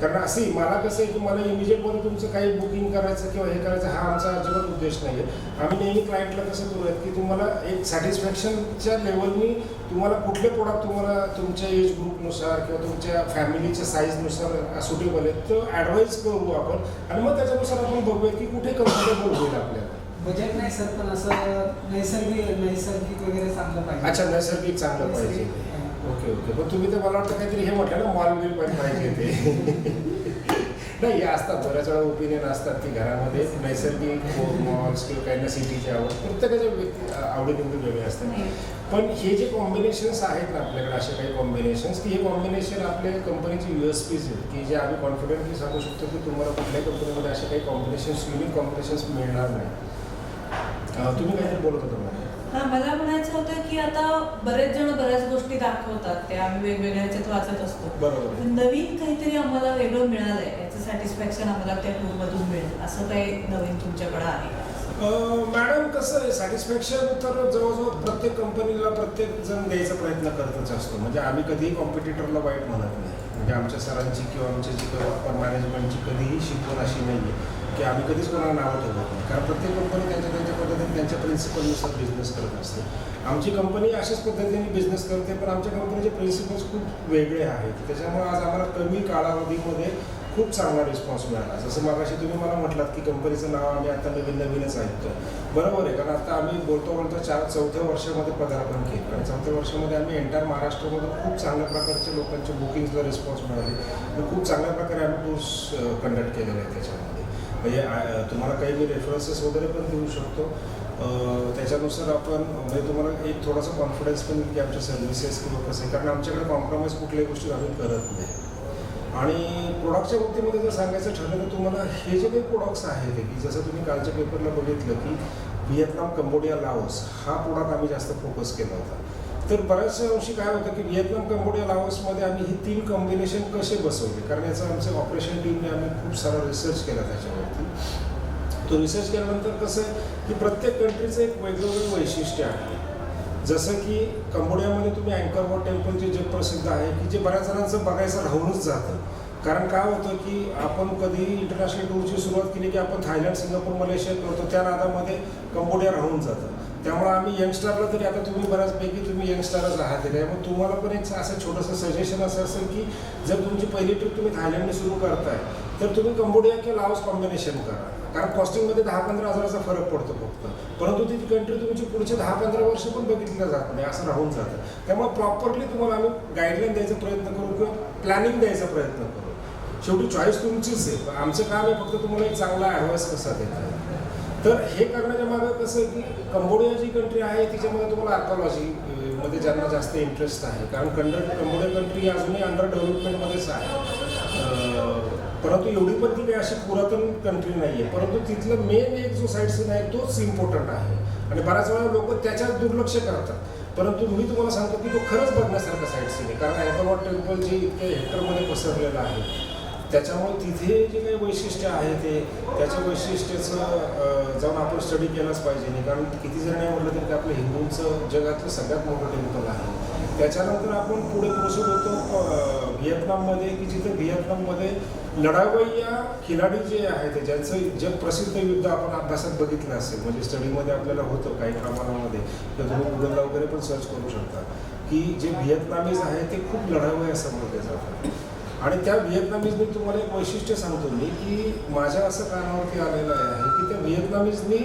कारण असे मला कसं आहे की मला इमिजिएटमध्ये तुमचं काही बुकिंग करायचं किंवा हे करायचं हा आमचा अजिबात उद्देश नाही आहे. आम्ही नेहमी क्लायंटला कसं करूयात की तुम्हाला एक सॅटिस्फॅक्शनच्या लेवलनी तुम्हाला कुठले प्रोडक्ट तुम्हाला तुमच्या एज ग्रुपनुसार किंवा तुमच्या फॅमिलीच्या साईजनुसार सुटेबल आहेत तो ॲडवाईस करू आपण, आणि मग त्याच्यानुसार आपण बघूया की कुठे कम्फर्टेबल होईल आपल्याला.
बजेट नाही सर, पण असं नैसर्गिक वगैरे चांगलं पाहिजे.
अच्छा, नैसर्गिक चांगलं पाहिजे. ओके ओके, पण तुम्ही तर मला वाटतं काहीतरी हे म्हटलं ना मॉल बिल पण पाहिजे ते नाही असतात बऱ्याच वेळा ओपिनियन असतात की घरामध्ये नैसर्गिक मॉल्स किंवा काही ना सिटीची आवड प्रत्येकाच्या व्यक्ती आवडीनिवडी वेगळे असतात, पण हे जे कॉम्बिनेशन्स आहेत ना आपल्याकडे असे काही कॉम्बिनेशन्स की हे कॉम्बिनेशन आपल्या कंपनीची USPs आहेत की जे आम्ही कॉन्फिडेंटली सांगू शकतो की तुम्हाला कुठल्याही कंपनीमध्ये असे काही कॉम्बिनेशन्स युनिक कॉम्बिनेशन्स मिळणार नाही. तुम्ही काहीतरी बोलत होता मला.
हा मला म्हणायचं होतं की आता बरेच जण बऱ्याच गोष्टी दाखवतात, ते आम्ही वेगवेगळ्या ह्याच्यात वाचत असतो.
बरोबर.
पण नवीन काहीतरी आम्हाला वेगळं मिळालंय याचं सॅटिस्फॅक्शन आम्हाला त्या टूरमधून मिळेल असं काही नवीन तुमच्याकडे आहे?
मॅडम कसं आहे सॅटिस्फॅक्शन तर जवळजवळ प्रत्येक कंपनीला प्रत्येक जण द्यायचा प्रयत्न करतच असतो, म्हणजे आम्ही कधीही कॉम्पिटिटरला वाईट म्हणत नाही. म्हणजे आमच्या सरांची किंवा आमच्या जी अप्पर मॅनेजमेंटची कधीही शिकवण अशी नाही आहे की आम्ही कधीच कोणाला नावं ठेवत नाही, कारण प्रत्येक कंपनी त्यांच्या पद्धतीने त्यांच्या प्रिन्सिपलनुसार बिझनेस करत असते. आमची कंपनी अशाच पद्धतीने बिझनेस करते, पण आमच्या कंपनीचे प्रिन्सिपल्स खूप वेगळे आहेत, त्याच्यामुळे आज आम्हाला कमी कालावधीमध्ये खूप चांगला रिस्पॉन्स मिळाला. जसं मगाशी तुम्ही मला म्हटलात की कंपनीचं नाव आम्ही आता नवीनच ऐकतो, बरोबर आहे, कारण आता आम्ही बोलतो चौथ्या वर्षामध्ये पदार्पण केलं आणि चौथ्या वर्षामध्ये आम्ही एंटायर महाराष्ट्रामध्ये खूप चांगल्या प्रकारच्या लोकांचे बुकिंग्सला रिस्पॉन्स मिळाले आणि खूप चांगल्या प्रकारे आम्ही टूर्स कंडक्ट केलेले आहेत. त्याच्यामध्ये म्हणजे तुम्हाला काही मी रेफरन्सेस वगैरे पण देऊ शकतो, त्याच्यानुसार आपण म्हणजे तुम्हाला एक थोडासा कॉन्फिडन्स पण की आमच्या सर्व्हिसेस किंवा कसं आहे, कारण आमच्याकडे कॉम्प्रोमाइज कुठल्याही गोष्टी आम्ही करत नाही. आणि प्रोडक्टच्या बाबतीमध्ये जर सांगायचं ठरलं तर तुम्हाला हे जे काही प्रोडक्ट्स आहेत की जसं तुम्ही कालच्या पेपरला बघितलं की व्हिएतनाम, कंबोडिया, लाओस हा प्रोडक्ट आम्ही जास्त फोकस केला होता. तर बऱ्याचशा अंशी काय होतं की व्हिएतनाम, कंबोडिया, लाओसमध्ये आम्ही ही 3 कॉम्बिनेशन कसे बसवले, कारण याचं आमचं ऑपरेशन टीमने आम्ही खूप सारा रिसर्च केला त्याच्यावरती. तो रिसर्च केल्यानंतर कसं आहे की प्रत्येक कंट्रीचं एक वेगवेगळं वैशिष्ट्य आहे. जसं की कंबोडियामध्ये तुम्ही अँकर वॉट टेम्पल जे प्रसिद्ध आहे की जे बऱ्याच जणांचं बघायचं राहूनच जातं, कारण काय होतं की आपण कधी इंटरनॅशनल टूरची सुरुवात केली की आपण थायलंड, सिंगापूर, मलेशिया करतो, त्या नादामध्ये कंबोडिया राहून जातं. त्यामुळे आम्ही यंगस्टारला तरी आता तुम्ही बऱ्याचपैकी तुम्ही यंगस्टारच आहात, त्यामुळे तुम्हाला पण एक असं छोटंसं सजेशन असं असेल की जर तुमची पहिली ट्रिप तुम्ही थायलंडने सुरू करताय तर तुम्ही कंबोडिया किंवा लाओस कॉम्बिनेशन करा, कारण कॉस्टिंगमध्ये 10-15 हजाराचा फरक पडतो फक्त, परंतु ती कंट्री तुमची पुढचे 10-15 वर्ष पण बघितलं जात नाही, असं राहून जातं. त्यामुळे प्रॉपरली तुम्हाला आम्ही गाईडलाईन द्यायचा प्रयत्न करू किंवा प्लॅनिंग द्यायचा प्रयत्न करू. शेवटी चॉईस तुमचीच आहे, आमचं काम आहे फक्त तुम्हाला एक चांगला ॲडवाईस कसा देता येईल. तर हे करण्याच्या मागे कसं आहे की कंबोडिया जी कंट्री आहे तिच्यामध्ये तुम्हाला आर्कॉलॉजीमध्ये ज्यांना जास्त इंटरेस्ट आहे, कारण कंबोडिया कंट्री अजूनही अंडर डेव्हलपमेंटमध्येच आहे, परंतु एवढी पण ती काही अशी पुरातन कंट्री नाही आहे, परंतु तिथलं मेन एक जो साईट सीन आहे तोच इम्पॉर्टंट आहे आणि बऱ्याच वेळा लोक त्याच्यात दुर्लक्ष करतात. परंतु मी तुम्हाला सांगतो की तो खरंच बघण्यासारखा साईट सीन आहे, कारण अँकर वॉट टेम्पल जे इतक्या हेक्टरमध्ये पसरलेलं आहे त्याच्यामुळे तिथे जे काही वैशिष्ट्य आहे त्याच्या वैशिष्ट्याचं जाऊन आपण स्टडी केलाच पाहिजे नाही, कारण किती जर नाही म्हटलं तरी आपलं हिंदूंचं जगातलं सगळ्यात मोठं टेम्पल आहे. त्याच्यानंतर आपण पुढे प्रोसेस होतो व्हिएतनाममध्ये की जिथे व्हिएतनाममध्ये लढावय्या खिलाडी जे आहेत ज्यांचं जग प्रसिद्ध युद्ध आपण अभ्यासात बघितलं असेल, म्हणजे स्टडीमध्ये आपल्याला होतं काही प्रमाणामध्ये, तर तुम्ही गुगलला वगैरे पण सर्च करू शकता की जे व्हिएतनामीज आहेत ते खूप लढावय्या समजले जातात. आणि त्या व्हिएतनामीजनी तुम्हाला एक वैशिष्ट्य सांगतो मी की माझ्या असं कानावरती आलेलं आहे की त्या व्हिएतनामीजनी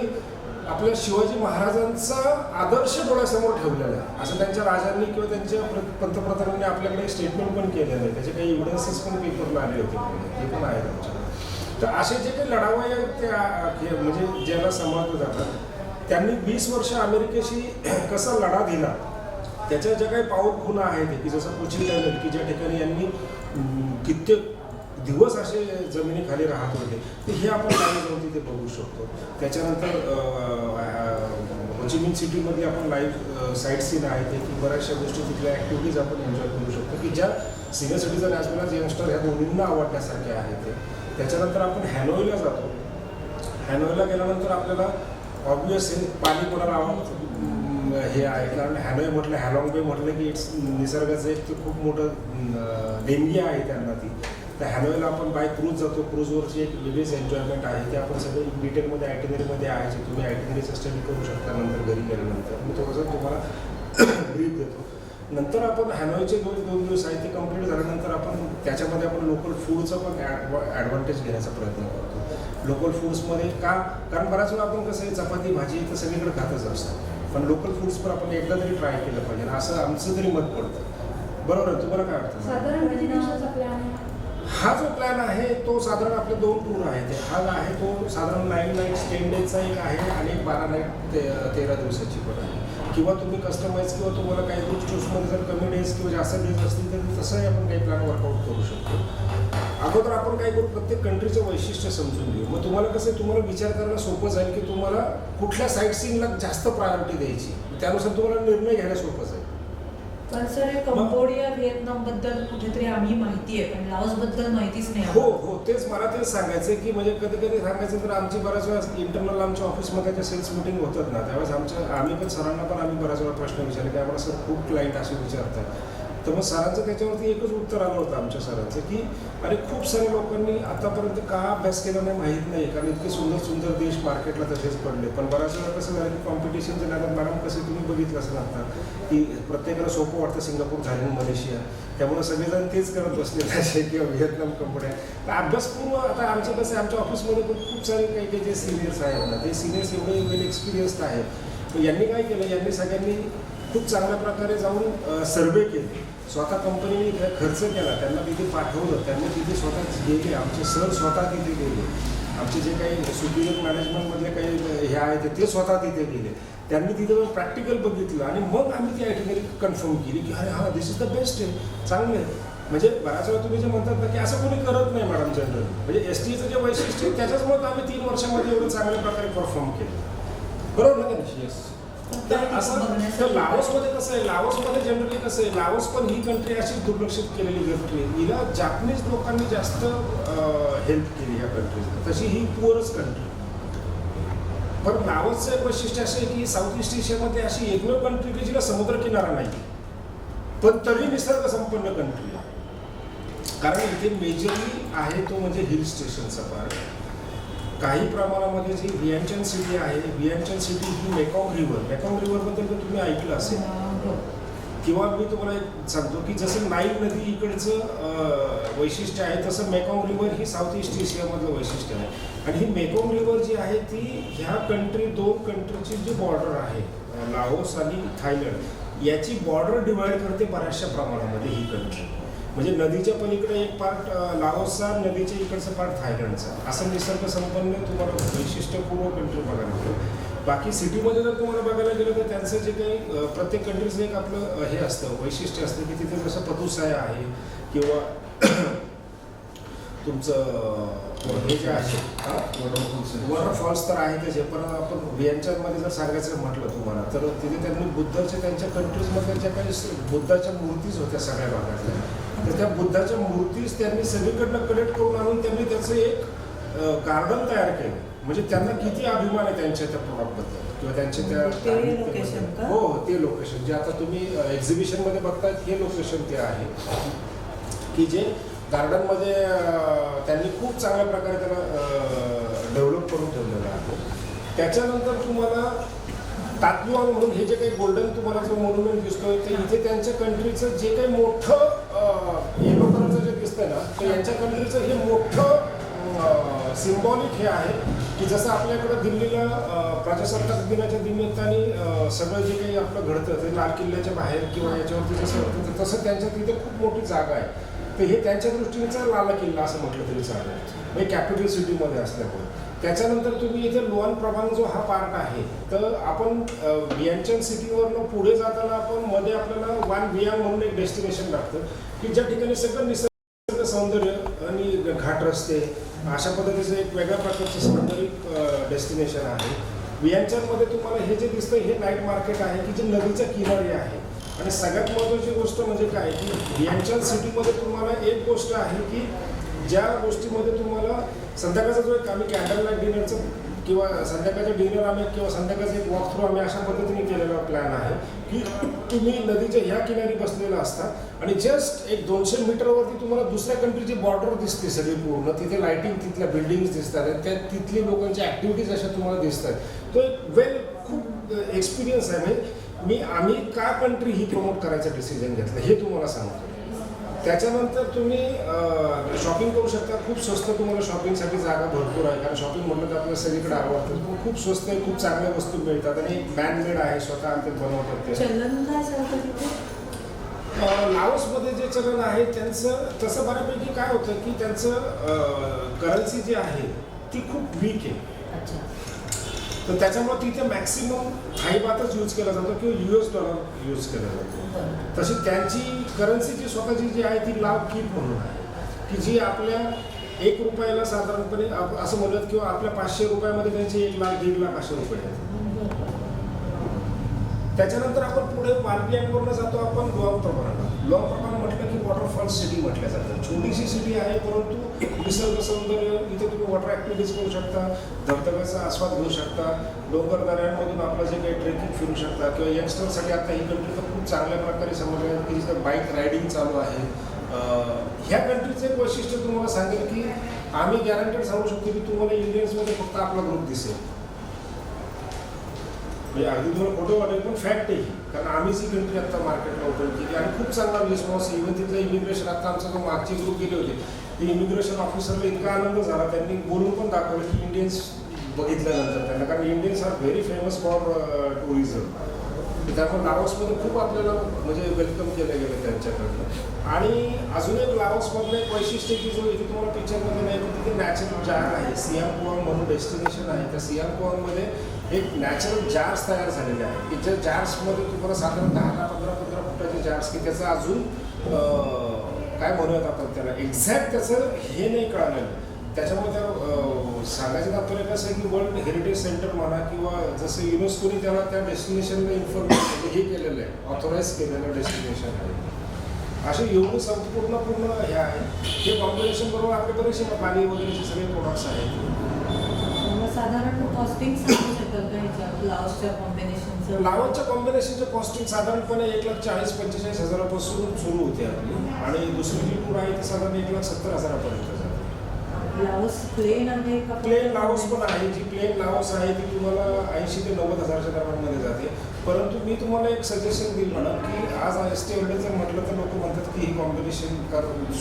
आपल्या शिवाजी महाराजांचा आदर्श डोळ्यासमोर ठेवलेला आहे, असं त्यांच्या राजांनी किंवा त्यांच्या पंतप्रधानांनी आपल्याकडे स्टेटमेंट पण केलेलं आहे, त्याचे काही एव्हिडन्सेस पण पेपरला आले होते, ते पण आहेत आमच्याकडे. तर असे जे काही लढावया त्या म्हणजे ज्याला सांभाळलं जातात त्यांनी 20 वर्ष अमेरिकेशी कसा लढा दिला, त्याच्या ज्या काही पाऊल खुणा आहेत की जसं पुची टनल की ज्या ठिकाणी यांनी कित्येक दिवस असे जमिनीखाली राहत होते तर हे आपण लाईव्ह जाऊन तिथे बघू शकतो. त्याच्यानंतर होचिमिन सिटीमध्ये आपण लाईव्ह साईट सीन आहेत की बऱ्याचशा गोष्टी तिथल्या ॲक्टिव्हिटीज आपण एन्जॉय करू शकतो की ज्या सिनियर सिटीजन ॲज वेल एज यंगस्टर ह्या दोन्हींना आवडण्यासारख्या आहेत ते. त्याच्यानंतर आपण हॅनोईला जातो. हॅनोईला गेल्यानंतर आपल्याला ऑब्वियस हे पाणी कोणाला हे आहे कारण हॅनोई म्हटलं हॅलॉंग बे म्हटलं की इट्स निसर्गाचं एक खूप मोठं देणगी आहे त्यांना ती. तर हॅनोईला आपण बाय क्रूज जातो. क्रूजवरची एक वेगळीच एन्जॉयमेंट आहे ते आपण सगळे डिटेलमध्ये आयटिनरीमध्ये आहे जे तुम्ही आयटिनरीचा स्टडी करू शकता नंतर घरी गेल्यानंतर. मी थोडंसं तुम्हाला ब्रीफ देतो. नंतर आपण हॅनोईचे 2 दिवस आहेत ते कंप्लीट झाल्यानंतर आपण त्याच्यामध्ये आपण लोकल फूडचा पण ॲडव्हान्टेज घेण्याचा प्रयत्न करतो. लोकल फूड्समध्ये का कारण बऱ्याच वेळा आपण कसं आहे चपाती भाजी तर सगळीकडे खातच असतं पण लोकल फूड्स पण आपण एकदा तरी ट्राय केलं पाहिजे असं आमचं तरी मत पडतं. बरोबर आहे तुम्हाला काय वाटतं?
साधारण किती दिवसाचा प्लॅन आहे?
हा जो प्लॅन आहे तो साधारण आपले 2 टूर आहेत. हा आहे तो साधारण 9 नाईट्स 10 डेजचा एक आहे आणि 12 नाईट 13 दिवसाची पण आहे. किंवा तुम्ही कस्टमाइज किंवा तुम्हाला काही ग्रुप जर कमी डेज किंवा जास्त डेज असतील तर तसंही आपण काही प्लॅन वर्कआउट करू शकतो. अगोदर आपण काय करू प्रत्येक कंट्रीचं वैशिष्ट्य समजून घेऊ. मग तुम्हाला कसं तुम्हाला विचार करायला सोपं जाईल की तुम्हाला कुठल्या साईट सीनला जास्त प्रायोरिटी द्यायची त्यानुसार तुम्हाला निर्णय घ्यायला सोपं जाईल.
पण सर कंबोडिया व्हिएतनाम बद्दल कुठेतरी आम्ही माहिती आहे पण लाओस बद्दल माहितीच नाही.
हो तेच मला तेच सांगायचं की म्हणजे कधी कधी सांगायचं तर आमची बऱ्याच वेळा इंटरनल आमच्या ऑफिसमध्ये त्या सेल्स मिटिंग होतात ना त्यावेळेस आम्ही पण सरांना पण आम्ही बऱ्याच वेळा प्रश्न विचारले की आम्हाला सर खूप क्लायंट असे विचारतात. तर मग सरांचं त्याच्यावरती एकच उत्तर आलं होतं आमच्या सरांचं की अरे खूप साऱ्या लोकांनी आतापर्यंत का अभ्यास केला नाही माहीत नाही कारण इतके सुंदर सुंदर देश मार्केटला तसेच पडले पण बऱ्याच वेळा कसं झालं की कॉम्पिटिशनच्या नादात मॅडम कसं तुम्ही बघितलं असं आता की प्रत्येकाला सोपं वाटतं सिंगापूर झालं मलेशिया त्यामुळे सगळेजण तेच करत बसलेले असे किंवा व्हिएतनाम कंपन्या. तर अभ्यासपूर्व आता आमचं कसं आमच्या ऑफिसमध्ये पण खूप सारे काही काही जे सिनियर्स आहेत ना ते सिनियर्स एवढे वेल एक्सपिरियन्स्ड आहेत. यांनी काय केलं यांनी सगळ्यांनी खूप चांगल्या प्रकारे जाऊन सर्वे केले. स्वतः कंपनीने खर्च केला त्यांना तिथे पाठवलं त्यांनी तिथे स्वतः गेले आमचे सर स्वतः तिथे गेले आमचे जे काही सुपिरियर मॅनेजमेंटमधले काही हे आहे ते स्वतः तिथे गेले त्यांनी तिथे प्रॅक्टिकल बघितलं आणि मग आम्ही ती आयटिनरी कन्फर्म केली की अरे हां दिस इज द बेस्ट आहे चांगलं आहे. म्हणजे बऱ्याच वेळा तुम्ही जे म्हणतात ना की असं कोणी करत नाही मॅडम जनरल म्हणजे STचं जे वैशिष्ट्य आहे त्याच्याचमुळे आम्ही 3 वर्षामध्ये एवढं चांगल्या प्रकारे परफॉर्म केलं. बरोबर ना का? येस. तर असं तर लाओसमध्ये कसं आहे लाओसमध्ये जनरली कसं आहे लाओस पण ही कंट्री अशी दुर्लक्षित केलेली कंट्री आहे. हिला जापनीज लोकांनी जास्त हेल्प केली ह्या कंट्रीजला तशी ही पुअरच कंट्री. पण लाओसचं एक वैशिष्ट्य असं आहे की साऊथ ईस्ट एशियामध्ये अशी एकमेव कंट्री की जिला समुद्रकिनारा नाही पण तरी निसर्ग संपन्न कंट्री आहे. कारण इथे मेजरली आहे तो म्हणजे हिल स्टेशनचा पार्ट. काही प्रमाणामध्ये जी व्हिएनचन सिटी आहे व्हिएनचन सिटी ही मेकॉंग रिव्हरबद्दल तर तुम्ही ऐकलं असेल किंवा मी तुम्हाला एक सांगतो की जसं नाईल नदी इकडचं वैशिष्ट्य आहे तसं मेकॉंग रिव्हर ही साऊथ ईस्ट एशियामधलं वैशिष्ट्य आहे. आणि ही मेकॉंग रिव्हर जी आहे ती ह्या 2 कंट्रीची जी बॉर्डर आहे लाओस आणि थायलंड याची बॉर्डर डिवाइड करते बऱ्याचशा प्रमाणामध्ये ही कंट्री. म्हणजे नदीच्या पलीकडे एक पार्ट लाओसचा नदीच्या इकडचं पार्ट थायलंडचा असं निसर्ग संपन्न तुम्हाला वैशिष्ट्यपूर्ण कंट्री बघायला मिळेल. बाकी सिटीमध्ये जर तुम्हाला बघायला गेलं तर त्यांचं जे काही प्रत्येक कंट्रीचं एक आपलं हे असतं वैशिष्ट्य असतं की तिथे जसं पतुसाया आहे किंवा तुमचं हे जे आहे वॉटरफॉल्स तर आहे त्याचे पण आपण व्हिएनचनमध्ये जर सांगायचं म्हटलं तुम्हाला तर तिथे त्यांनी बुद्धाच्या त्यांच्या कंट्रीजमध्ये ज्या काही बुद्धाच्या मूर्तीज होत्या सगळ्या भागातल्या तर त्या बुद्धाच्या मूर्तीज त्यांनी सगळीकडनं कलेक्ट करून आणून त्यांनी त्याचं एक गार्डन तयार केलं. म्हणजे त्यांना किती अभिमान आहे त्यांच्या त्या प्रॉडक्टबद्दल किंवा त्यांच्या त्या हो ते लोकेशन जे आता तुम्ही एक्झिबिशनमध्ये बघतायत हे लोकेशन ते आहे की जे गार्डनमध्ये त्यांनी खूप चांगल्या प्रकारे त्याला डेव्हलप करून ठेवलेलं आहे. त्याच्यानंतर तुम्हाला ताजमहल म्हणून हे जे काही गोल्डन तुम्हाला जो मॉन्युमेंट दिसतोय ते इथे त्यांच्या कंट्रीचं जे काही मोठं येलो कलरचं जे दिसतंय ना तर यांच्या कंट्रीचं हे मोठं सिम्बॉलिक हे आहे की जसं आपल्याकडं दिल्लीला प्रजासत्ताक दिनाच्या निमित्ताने सगळं जे काही आपलं घडतं ते लाल किल्ल्याच्या बाहेर किंवा याच्यावरती जसं घडतं तसं त्यांच्या तिथे खूप मोठी जागा आहे. तर हे त्यांच्या दृष्टीनेचा लाल किल्ला असं म्हटलं तरी चालेल म्हणजे कॅपिटल सिटीमध्ये असल्यामुळे. त्याच्यानंतर तुम्ही इथे लुआन प्रभाग जो हा पार्ट आहे तर आपण व्हिएनचन सिटीवरनं पुढे जाताना आपण मध्ये आपल्याला वान वियांग म्हणून एक डेस्टिनेशन लागतं की ज्या ठिकाणी सगळं निसर्ग सौंदर्य आणि घाट रस्ते अशा पद्धतीचं एक वेगळ्या प्रकारचं सौंदर्य डेस्टिनेशन आहे. वियांचरमध्ये तुम्हाला हे जे दिसतं हे नाईट मार्केट आहे की जे नदीच्या किनारी आहे. आणि सगळ्यात महत्त्वाची गोष्ट म्हणजे काय की वियांचर सिटीमध्ये तुम्हाला एक गोष्ट आहे की ज्या गोष्टीमध्ये तुम्हाला संध्याकाळचा जो एक आम्ही कॅन्डल लाईट डिनरचं किंवा संध्याकाळचं डिनर आम्ही किंवा संध्याकाळचं एक वॉक थ्रू आम्ही अशा पद्धतीने केलेला प्लॅन आहे की तुम्ही नदीच्या ह्या किनारी बसलेला असता आणि जस्ट एक 200 मीटरवरती तुम्हाला दुसऱ्या कंट्रीची बॉर्डर दिसते सगळी पूर्ण. तिथे लाईटिंग तिथल्या बिल्डिंग्स दिसतात आणि त्या तिथली लोकांच्या ॲक्टिव्हिटीज अशा तुम्हाला दिसतात. तो एक खूप एक्सपिरियन्स आहे. म्हणजे आम्ही का कंट्री ही प्रमोट करायचं डिसिजन घेतलं हे तुम्हाला सांगतो. त्याच्यानंतर तुम्ही शॉपिंग करू शकता. खूप स्वस्त तुम्हाला शॉपिंगसाठी जागा भरपूर आहे कारण शॉपिंग म्हटलं तर आपल्याला सगळीकडे आवडतं. पण खूप स्वस्त आहे, खूप चांगल्या वस्तू मिळतात आणि मॅनमेड आहे, स्वतः आमचे बनवतात ते.
चलन काय सांगतं तिथे?
लाओसमध्ये जे चलन आहे त्यांचं तसं बऱ्यापैकी काय होतं की त्यांचं करन्सी जी आहे ती खूप वीक आहे.
अच्छा.
तर त्याच्यामुळे तिथे मॅक्सिमम थाईबातच यूज केला जातो किंवा US डॉलर यूज केला जातो. तशी त्यांची करन्सी जी स्वतःची जी आहे ती लाव कीप म्हणून आहे की जी आपल्या 1 रुपयाला साधारणपणे असं म्हणूयात किंवा आपल्या 500 रुपयामध्ये त्यांचे 1 लाख 1.5 लाख असे रुपये आहेत. त्याच्यानंतर आपण पुढे वालपियांवरनं जातो आपण लॉंग प्रमाणात. लॉंग प्रमाण म्हटलं की वॉटरफॉल सिटी म्हटलं जातं. छोटीशी सिटी आहे परंतु निसर्ग सौंदर्य इथे तुम्ही वॉटर ॲक्टिव्हिटीज करू शकता, धबधब्याचा आस्वाद घेऊ शकता, डोंगर दऱ्यांमधून आपलं जे काही ट्रेकिंग फिरू शकता किंवा यंगस्टरसाठी आता ही कंट्री तर खूप चांगल्या प्रकारे समजल्या की जिथं बाईक रायडिंग चालू आहे. ह्या कंट्रीचं एक वैशिष्ट्य तुम्हाला सांगेल की आम्ही गॅरंटेड सांगू शकतो की तुम्हाला इंडियन्समध्ये फक्त आपला ग्रुप दिसेल. म्हणजे अगदी तुम्हाला फोटो वाटेल पण फॅक्ट आहे कारण आम्हीच ही कंट्री आता मार्केटला ओपन केली आणि खूप चांगला रिस्पॉन्स. इव्हन तिथलं इमिग्रेशन आता आमचा जो मागचे ग्रुप गेले होते ते इमिग्रेशन ऑफिसरला इतका आनंद झाला त्यांनी बोलून पण दाखवलं की इंडियन्स बघितल्यानंतर त्यांना कारण Indians are very famous for tourism. त्यामुळे लाओसमध्ये खूप आपल्याला म्हणजे वेलकम केलं गेलं त्यांच्याकडनं. आणि अजून एक लाओसमधलं एक वैशिष्ट्य की जो इथे तुम्हाला पिक्चरमध्ये नाही तर तिथे नॅचरल जार आहे. सियांग कुआंग म्हणून डेस्टिनेशन आहे. त्या सियांग कुआंगमध्ये एक नॅचरल जार्स तयार झालेले आहेत की ज्या जार्समध्ये तुम्हाला साधारण 10-15 फुटाचे जार्स की त्याचं अजून काय म्हणूयात आपण त्याला एक्झॅक्ट त्याचं हे नाही कळालेलं. त्याच्यामुळे त्या सांगायचं तात्पर्य कसं आहे की वर्ल्ड हेरिटेज सेंटर म्हणा किंवा जसं युनेस्कोने त्याला त्या डेस्टिनेशनला इन्फॉर्मेशन हे केलेलं आहे, ऑथोराईज केलेलं डेस्टिनेशन आहे. असे एवढं पूर्ण हे आहे. हे कॉम्बिनेशन बरोबर आपले बरेचसे पाणी वगैरेचे सगळे प्रोडक्ट्स आहेत.
साधारण कॉस्टिंग सांगू शकाल का ह्याच्या लाओसच्या कॉम्बिनेशनचं?
लाओसच्या कॉम्बिनेशनचं कॉस्टिंग साधारणपणे 1,40,45 हजारापासून सुरू होते आपली आणि दुसरी जी टूर आहे ती साधारण 1,70,000 हजारापर्यंत जाते.
लाओस प्लेन आहे का?
प्लेन लाओस पण आहे. जी प्लेन लाओस आहे ती तुम्हाला 80,000 ते 90,000च्या दरम्यानमध्ये जाते. परंतु मी तुम्हाला एक सजेशन देईल मॅडम की आज ST जर म्हटलं तर लोक म्हणतात की ही कॉम्बिनेशन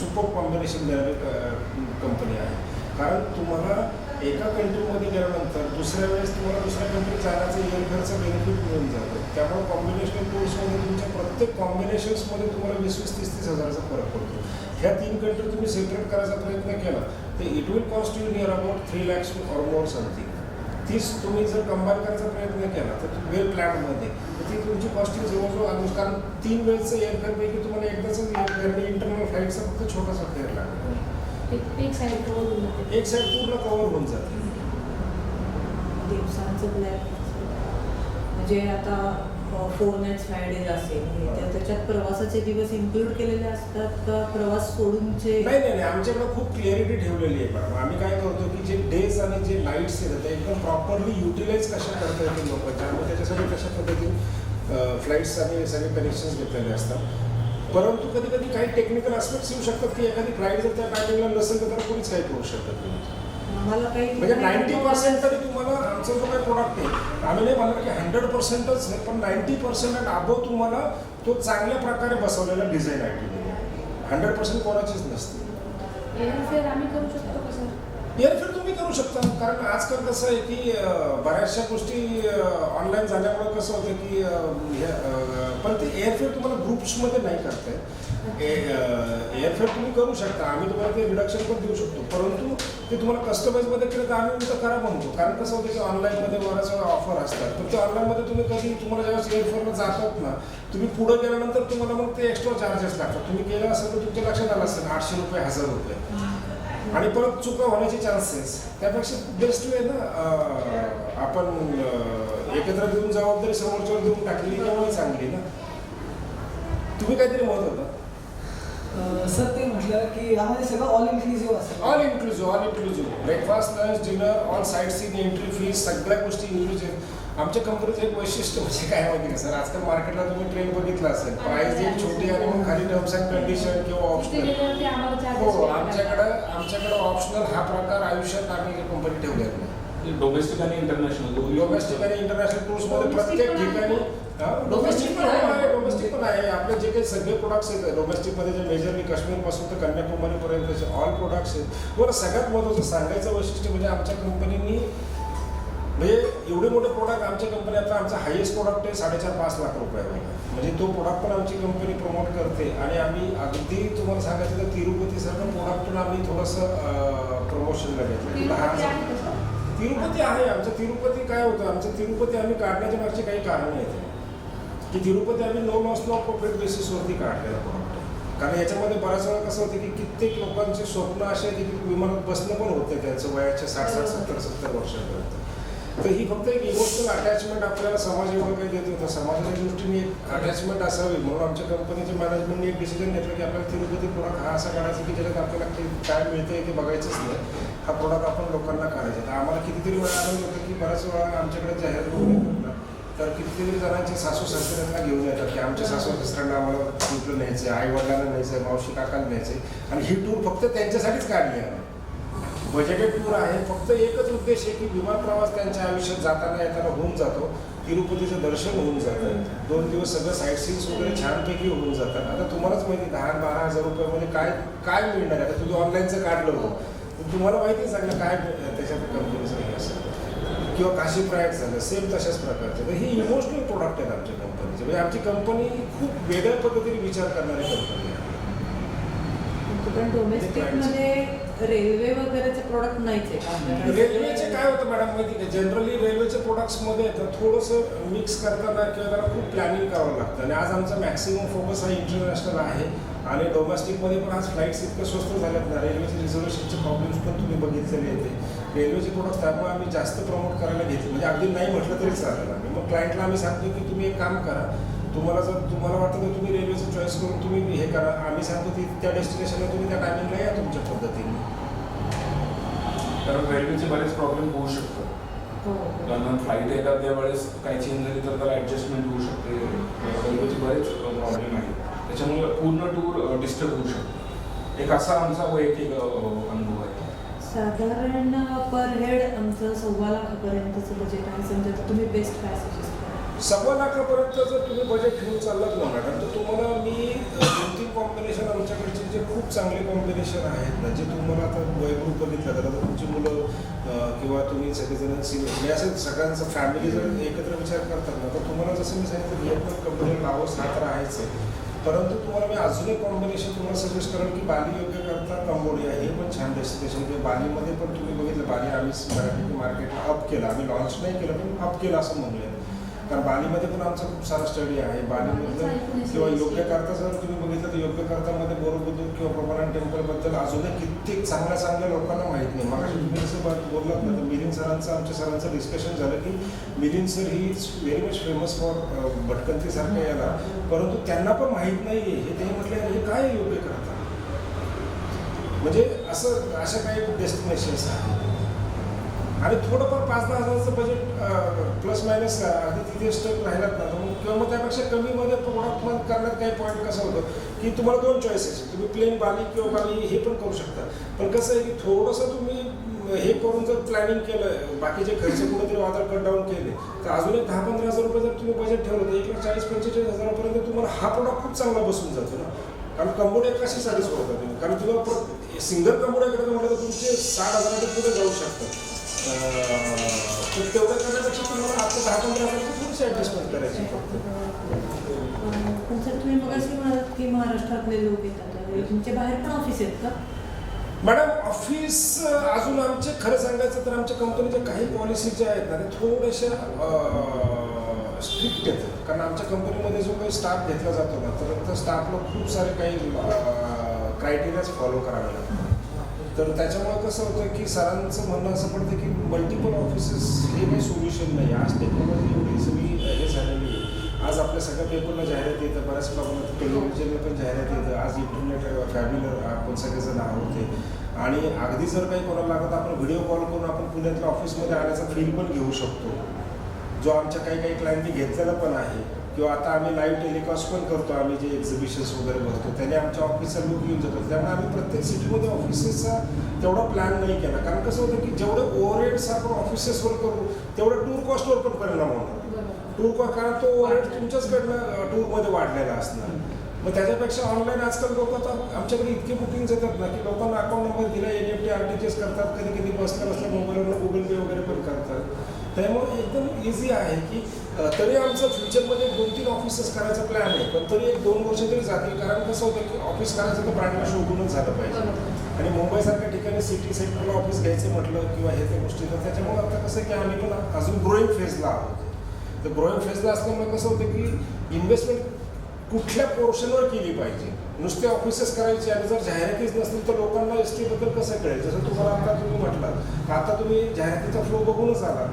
सुपर कॉम्बिनेशन देणारी कंपनी आहे. कारण तुम्हाला एका कंट्रीमध्ये गेल्यानंतर दुसऱ्या वेळेस तुम्हाला दुसऱ्या कंट्रीत जाण्याचं एअरफेअरचं बेनिफिट मिळून जातं. त्यामुळे कॉम्बिनेशन टूर्समध्ये तुमच्या प्रत्येक कॉम्बिनेशन्समध्ये तुम्हाला 20-30 हजाराचा फरक पडतो. ह्या 3 कंट्री तुम्ही सेपरेट करायचा प्रयत्न केला तर it will cost you near about 3 lakhs or more something. तीच तुम्ही जर कंबाईन करायचा प्रयत्न केला तर वेल प्लॅनमध्ये तर ती तुमची कॉस्टिंग जवळजवळ आणून कारण 3 वेळचं एअरफेअरपैकी तुम्हाला एकदाच एअरफेअर इंटरनल फ्लाईटचा फक्त छोटासा फेअर लागतो.
एक साईड कवर होऊन जाते.
एक साईड पूर्ण कव्हर होऊन जाते.
दिवसांचं प्लॅन म्हणजे आता 4 nights 5 days असेल तर त्याच्यात प्रवासाचे दिवस इन्क्लूड केलेले असतात का प्रवास सोडूनचे?
नाही आमच्याकडे खूप क्लिअरिटी ठेवलेली आहे मॅडम. आम्ही काय करतो की जे डेज आणि जे नाईट्स आहेत ते एकदम प्रॉपरली युटिलाइज कशा करता येतील लोकांच्या आणि त्याच्यासाठी कशा पद्धतीने फ्लाईट्स आणि सगळे कनेक्शन्स घेतलेले असतात. परंतु कधी काही टेक्निकल आस्पेक्ट्स येऊ शकतात की एखादी फ्लाईट जर त्या टायमिंगला नसेल तर त्याला कोणीच काही करू शकत नाही.
आम्हाला काही
म्हणजे 90% तरी तुम्हाला आमचा जो काही प्रोडक्ट आहे आम्ही नाही म्हणणार की 100%च आहे पण 90% अँड अबोव तुम्हाला तो चांगल्या प्रकारे बसवलेला डिझाईन आहे. 100% कोणाचीच नसते.
एअरफेअर आम्ही करू शकतो का सर?
एअरफेअर तुम्ही करू शकता कारण आजकाल कसं आहे की बऱ्याचशा गोष्टी ऑनलाईन झाल्यामुळे कसं होतं की पण ते एअरफेअर तुम्हाला ग्रुप्समध्ये नाही करता येत. एअरफेअर तुम्ही करू शकता. आम्ही तुम्हाला ते रिडक्शन पण देऊ शकतो परंतु ते तुम्हाला कस्टमाइजमध्ये केलं तर आम्ही तर करा म्हणतो. कारण कसं होतं की ऑनलाईनमध्ये बऱ्याच वेळा ऑफर असतात, पण ते ऑनलाईनमध्ये तुम्ही कधी तुम्हाला जेव्हा एअरफोनला जातात ना, तुम्ही पुढे गेल्यानंतर तुम्हाला मग ते एक्स्ट्रा चार्जेस लागतात. तुम्ही केलं असेल तर तुमच्या लक्षात आलं असेल 800 रुपये 1000 रुपये आणि परत चुका होण्याचे चान्सेस. त्यापेक्षा बेस्ट वे ना आपण एकत्र देऊन जबाबदारी समोरच्यावर देऊन टाकली त्यामुळे चांगली ना. तुम्ही काहीतरी म्हणत होता.
सर ते म्हटलं की यामध्ये सगळं ऑल इन्क्लुझिव्ह असेल.
All inclusive breakfast, lunch, dinner, all sight seen, entry fees सगळ्या गोष्टी इन्क्लुझिव्ह. आमच्या कंपनीचं एक वैशिष्ट्य म्हणजे काय माहिती का सर, आजकाल मार्केटला तुम्ही ट्रेन बघितला असेल, प्राइस एक छोटी आणि मग खाली टर्म्स अँड कंडिशन किंवा
तिथे
ऑप्शनल.
गेल्यावरती आम्हाला
हो,
charges
आमच्याकडे ऑप्शनल हा प्रकार आयुष्यात आम्ही कंपनी ठेवलेला नाही.
डोमेस्टिक आणि इंटरनॅशनल
डोमेस्टिक आणि इंटरनॅशनल टूर्समध्ये प्रत्येक ठिकाणी डोमेस्टिक पण आहे. आपले जे काही सगळे प्रोडक्ट्स आहेत डोमेस्टिकमध्ये, जे मेजरली काश्मीरपासून तर कन्याकुमारीपर्यंतचे ऑल प्रोडक्ट्स आहेत. बरं, सगळ्यात महत्त्वाचं सांगायचं वैशिष्ट्य म्हणजे आमच्या कंपनीनी म्हणजे एवढे मोठे प्रोडक्ट आमच्या कंपनी, आता आमचा हायेस्ट प्रोडक्ट आहे 4.5-5 लाख रुपयावर. म्हणजे तो प्रोडक्ट पण आमची कंपनी प्रमोट करते आणि आम्ही अगदी तुम्हाला सांगायचं तर तिरुपतीसारखं प्रोडक्ट पण आम्ही थोडंसं प्रमोशनला घेतलं.
तिरुपती आहे का सर?
तिरुपती आहे आमचं. तिरुपती काय होतं, आमचं तिरुपती आम्ही काढण्याच्या मागची काही कारणं आहेत की तिरुपती आम्ही नो लॉस नो प्रॉफिट बेसिसवरती काढलेला प्रोडक्ट. कारण याच्यामध्ये बऱ्याच वेळा कसं होतं की कित्येक लोकांचे स्वप्न असे आहे की विमानात बसणं पण होतं त्यांचं वयाच्या 60-70 वर्षापर्यंत. तर ही फक्त एक इमोशनल अटॅचमेंट आपल्याला समाज एवढं काही देत होतं. समाजाच्या दृष्टीने एक अटॅचमेंट असावी म्हणून आमच्या कंपनीच्या मॅनेजमेंटने एक डिसिजन घेतलं की आपल्याला तिरुपती प्रोडक्ट हा असा काढायचा की ज्याच्यात आपल्याला काय मिळतंय ते बघायचंच नाही. हा प्रोडक्ट आपण लोकांना काढायचा. तर आम्हाला कितीतरी वेळा आनंद होतं की बऱ्याच वेळा आमच्याकडे जाहीर वगैरे करतात तर कितीतरी जणांचे सासू सासऱ्यांना घेऊन येतात की आमच्या सासू सासऱ्यांना आम्हाला ट्रिपला न्यायचं आहे, आई वडिलांना न्यायचं आहे, मावशी काकांना न्यायचं आहे. आणि ही टूर फक्त त्यांच्यासाठीच काढली आहे. बजेटेड टूर आहे. फक्त एकच उद्देश आहे की विमान प्रवास त्यांच्या आयुष्यात जाताना येताना होऊन जातो, तिरुपतीचं दर्शन होऊन जातं, 2 दिवस सगळं साईट सीन्स वगैरे छानपैकी होऊन जातात. आता तुम्हालाच माहिती 10-12 हजार रुपयामध्ये काय मिळणार आहे. आता तुम्ही ऑनलाईनचं काढलं होतं तर तुम्हाला माहिती आहे सगळं काय त्याच्यात कंपनीचं हे असेल किंवा काशी प्रयाग झालं सेम तशाच प्रकारचे. तर ही इमोशनल प्रोडक्ट आहेत आमच्या कंपनीचे. म्हणजे आमची कंपनी खूप वेगळ्या पद्धतीने विचार करणारी कंपनी आहे.
पण डोमेस्टिकमध्ये रेल्वे वगैरेचे प्रोडक्ट नाहीच आहे का?
रेल्वेचे काय होतं मॅडम माहिती का, जनरली रेल्वेच्या प्रोडक्ट्समध्ये थोडंसं मिक्स करताना किंवा त्याला खूप प्लॅनिंग करावं लागतं. आणि आज आमचा मॅक्सिमम फोकस हा इंटरनॅशनल आहे आणि डोमेस्टिकमध्ये पण आज फ्लाईट्स इतकं स्वस्त झाल्यात ना, रेल्वेचे रिझर्वेशनचे प्रॉब्लेम्स पण तुम्ही बघितलेले आहेत. रेल्वेचे प्रोडक्ट्स त्यामुळे आम्ही जास्त प्रमोट करायला घेतले. म्हणजे अगदी नाही म्हटलं तरी चालेल. आम्ही मग क्लायंटला आम्ही सांगतो की तुम्ही एक काम करा, तुम्हाला वाटतं तर तुम्ही रेल्वेचं चॉईस करून तुम्ही हे करा. आम्ही सांगतो की त्या डेस्टिनेशनला तुम्ही त्या टायमिंगला या तुमच्या पद्धतीने.
कारण रेल्वेचे बरेच प्रॉब्लेम होऊ शकतात.
हो.
कारण फ्लाईट एखाद्या वेळेस काही चेंज झाली तर त्याला ॲडजस्टमेंट होऊ शकते. रेल्वेचे बरेच प्रॉब्लेम आहेत, त्याच्यामुळे पूर्ण टूर डिस्टर्ब होऊ शकतो. एक असा आमचा वैयक्तिक अनुभव आहे.
साधारण पर हेड आमचं 1.25 लाखापर्यंतचं बजेट आहे. समजा तर तुम्ही बेस्ट काय सजेस्ट करा?
1.25 लाखापर्यंत जर तुम्ही बजेट घेऊन चाललात ना मॅडम, तर तुम्हाला मी 2-3 कॉम्बिनेशन आमच्याकडचे जे खूप चांगले कॉम्बिनेशन आहेत ना, जे तुम्हाला आता वयग्रुप बघितलं तर आता तुमची मुलं किंवा तुम्ही सगळेजण म्हणजे असं सगळ्यांचा फॅमिली जर एकत्र विचार करतात ना, तर तुम्हाला जसं मी सांगितलं व्हिएतनाम कंपनीला नावं 7 राहायचं. परंतु तुम्हाला मी अजून एक कॉम्बिनेशन तुम्हाला सजेस्ट करेन की बाली योग्य करता कंबोडिया हे पण छान डेस्टिनेशन. किंवा बालीमध्ये पण तुम्ही बघितलं, बाली आम्ही बऱ्यापैकी मार्केटला अप केलं. आम्ही लॉन्च नाही केलं पण अप केलं असं म्हणूया. कारण बालीमध्ये पण आमचा खूप सारा स्टडी आहे. बालीमधलं किंवा योग्य करता जर तुम्ही बघितलं तर योग्य करतामध्ये बोरोबुद्दूर किंवा प्रमाण टेम्पलबद्दल अजूनही कित्येक चांगल्या लोकांना माहीत नाही. मग तुम्ही असं बोललात ना, तर मिलिंद सरांचं आमच्या सरांचं डिस्कशन झालं की Milind sir he is very much famous for भटकंतीसारखं याला, परंतु त्यांना पण माहीत नाही आहे. हे ते म्हटले हे काय योग्य करता, म्हणजे अशा काही डेस्टिनेशन्स आहेत. आणि थोडंफार 5-10 हजाराचं बजेट प्लस मायनस अगदी तिथे स्टक राहिलात ना, तर मग किंवा मग त्यापेक्षा कमीमध्ये प्रोडक्ट करण्यात काही पॉईंट कसं होतं की तुम्हाला 2 चॉईसेस आहेत. तुम्ही प्लेन बाली किंवा बाली हे पण करू शकता. पण कसं आहे की थोडंसं तुम्ही हे करून जर प्लॅनिंग केलं, बाकीचे खर्च कुठेतरी वादळ कट डाऊन केले, तर अजून एक 10-15 हजार रुपये जर तुम्ही बजेट ठेवलं तर 1,40,000-45,000 हजारापर्यंत तुम्हाला हा प्रोडक्ट खूप चांगला बसून जातो ना. कारण कंबोडिया कशासाठी सोडता तुम्ही, कारण तुम्हाला सिंगल कंबोडिया करायचं म्हटलं तर तुमचे 60 हजाराच्या पुढे जाऊ शकतात. तर तेवढं करण्यापेक्षा तुम्हाला आता 10-15 हजाराची थोडीशी ॲडजस्टमेंट करायची फक्त.
पण सर तुम्ही मग म्हणालात की महाराष्ट्रातले लोक येतात, तुमच्या बाहेर पण ऑफिस आहेत का?
मॅडम ऑफिस अजून आमचे खरं सांगायचं तर आमच्या कंपनीच्या काही पॉलिसी ज्या आहेत ना त्या थोड्याशा स्ट्रिक्ट आहेत. कारण आमच्या कंपनीमध्ये जो काही स्टाफ घेतला जातो ना तर त्या स्टाफला खूप सारे काही क्रायटेरियाज फॉलो करावे लागतात. तर त्याच्यामुळे कसं होतं की सरांचं म्हणणं असं पडतं की मल्टिपल ऑफिसेस हे काही सोल्युशन नाही. आज टेक्नॉलॉजी एवढी सगळी हे झालेली आहे. आज आपल्या सगळ्या पेपरला जाहिरात येतं, बऱ्याच प्रमाणात टेलिव्हिजनला पण जाहिरात येतं. आज इंटरनेट फॅमिलर आपण सगळेजण आहोत ते. आणि अगदी जर काही कोणाला लागत आपण व्हिडिओ कॉल करून आपण पुण्यातल्या ऑफिसमध्ये आल्याचा फील पण घेऊ शकतो, जो आमच्या काही क्लायंटनी घेतलेला पण आहे. किंवा आता आम्ही लाईव्ह टेलिकास्ट पण करतो. आम्ही जे एक्झिबिशन्स वगैरे भरतो त्याने आमच्या ऑफिसचा लुक येऊन जातो. त्यामुळे आम्ही प्रत्येक सिटीमध्ये ऑफिसेसचा तेवढा प्लॅन नाही केला. कारण कसं होतं की जेवढं ओव्हरहेड्स आपण ऑफिसेसवर करू तेवढं टूर कॉस्टवर पण परिणाम होणार. टूर कॉस्ट कारण तो ओव्हरहेड तुमच्याचकडनं टूरमध्ये वाढलेला असणार. मग त्याच्यापेक्षा ऑनलाईन आजकाल लोक आता आमच्याकडे इतके बुकिंग्स येतात ना की लोकांना अकाउंट नंबर दिला, NEFT RTGS करतात, कधी कधी बसल्या बसल्या मोबाईलवर गुगल पे वगैरे पण करतात. त्यामुळे एकदम इझी आहे की तरी आमचं फ्युचरमध्ये 2-3 ऑफिसेस करायचा प्लॅन आहे. पण तरी 1-2 वर्ष तरी जातील. कारण कसं होतं की ऑफिस करायचं तर ब्रँडला शोधूनच झालं पाहिजे. आणि मुंबईसारख्या ठिकाणी सिटी सेंटरला ऑफिस घ्यायचं म्हटलं किंवा हे त्या गोष्टी तर त्याच्यामुळे आता कसं की आम्ही पण अजून ग्रोईंग फेजला आहोत. तर ग्रोईंग फेजला असल्यामुळे कसं होतं की इन्व्हेस्टमेंट कुठल्या पोर्शनवर केली पाहिजे. नुसते ऑफिसेस करायचे आणि जर जाहिरातीच नसतील तर लोकांना ST बद्दल कसं कळेल. जसं तुम्हाला आता तुम्ही म्हटलं आता तुम्ही जाहिरातीचा फ्लो बघूनच आला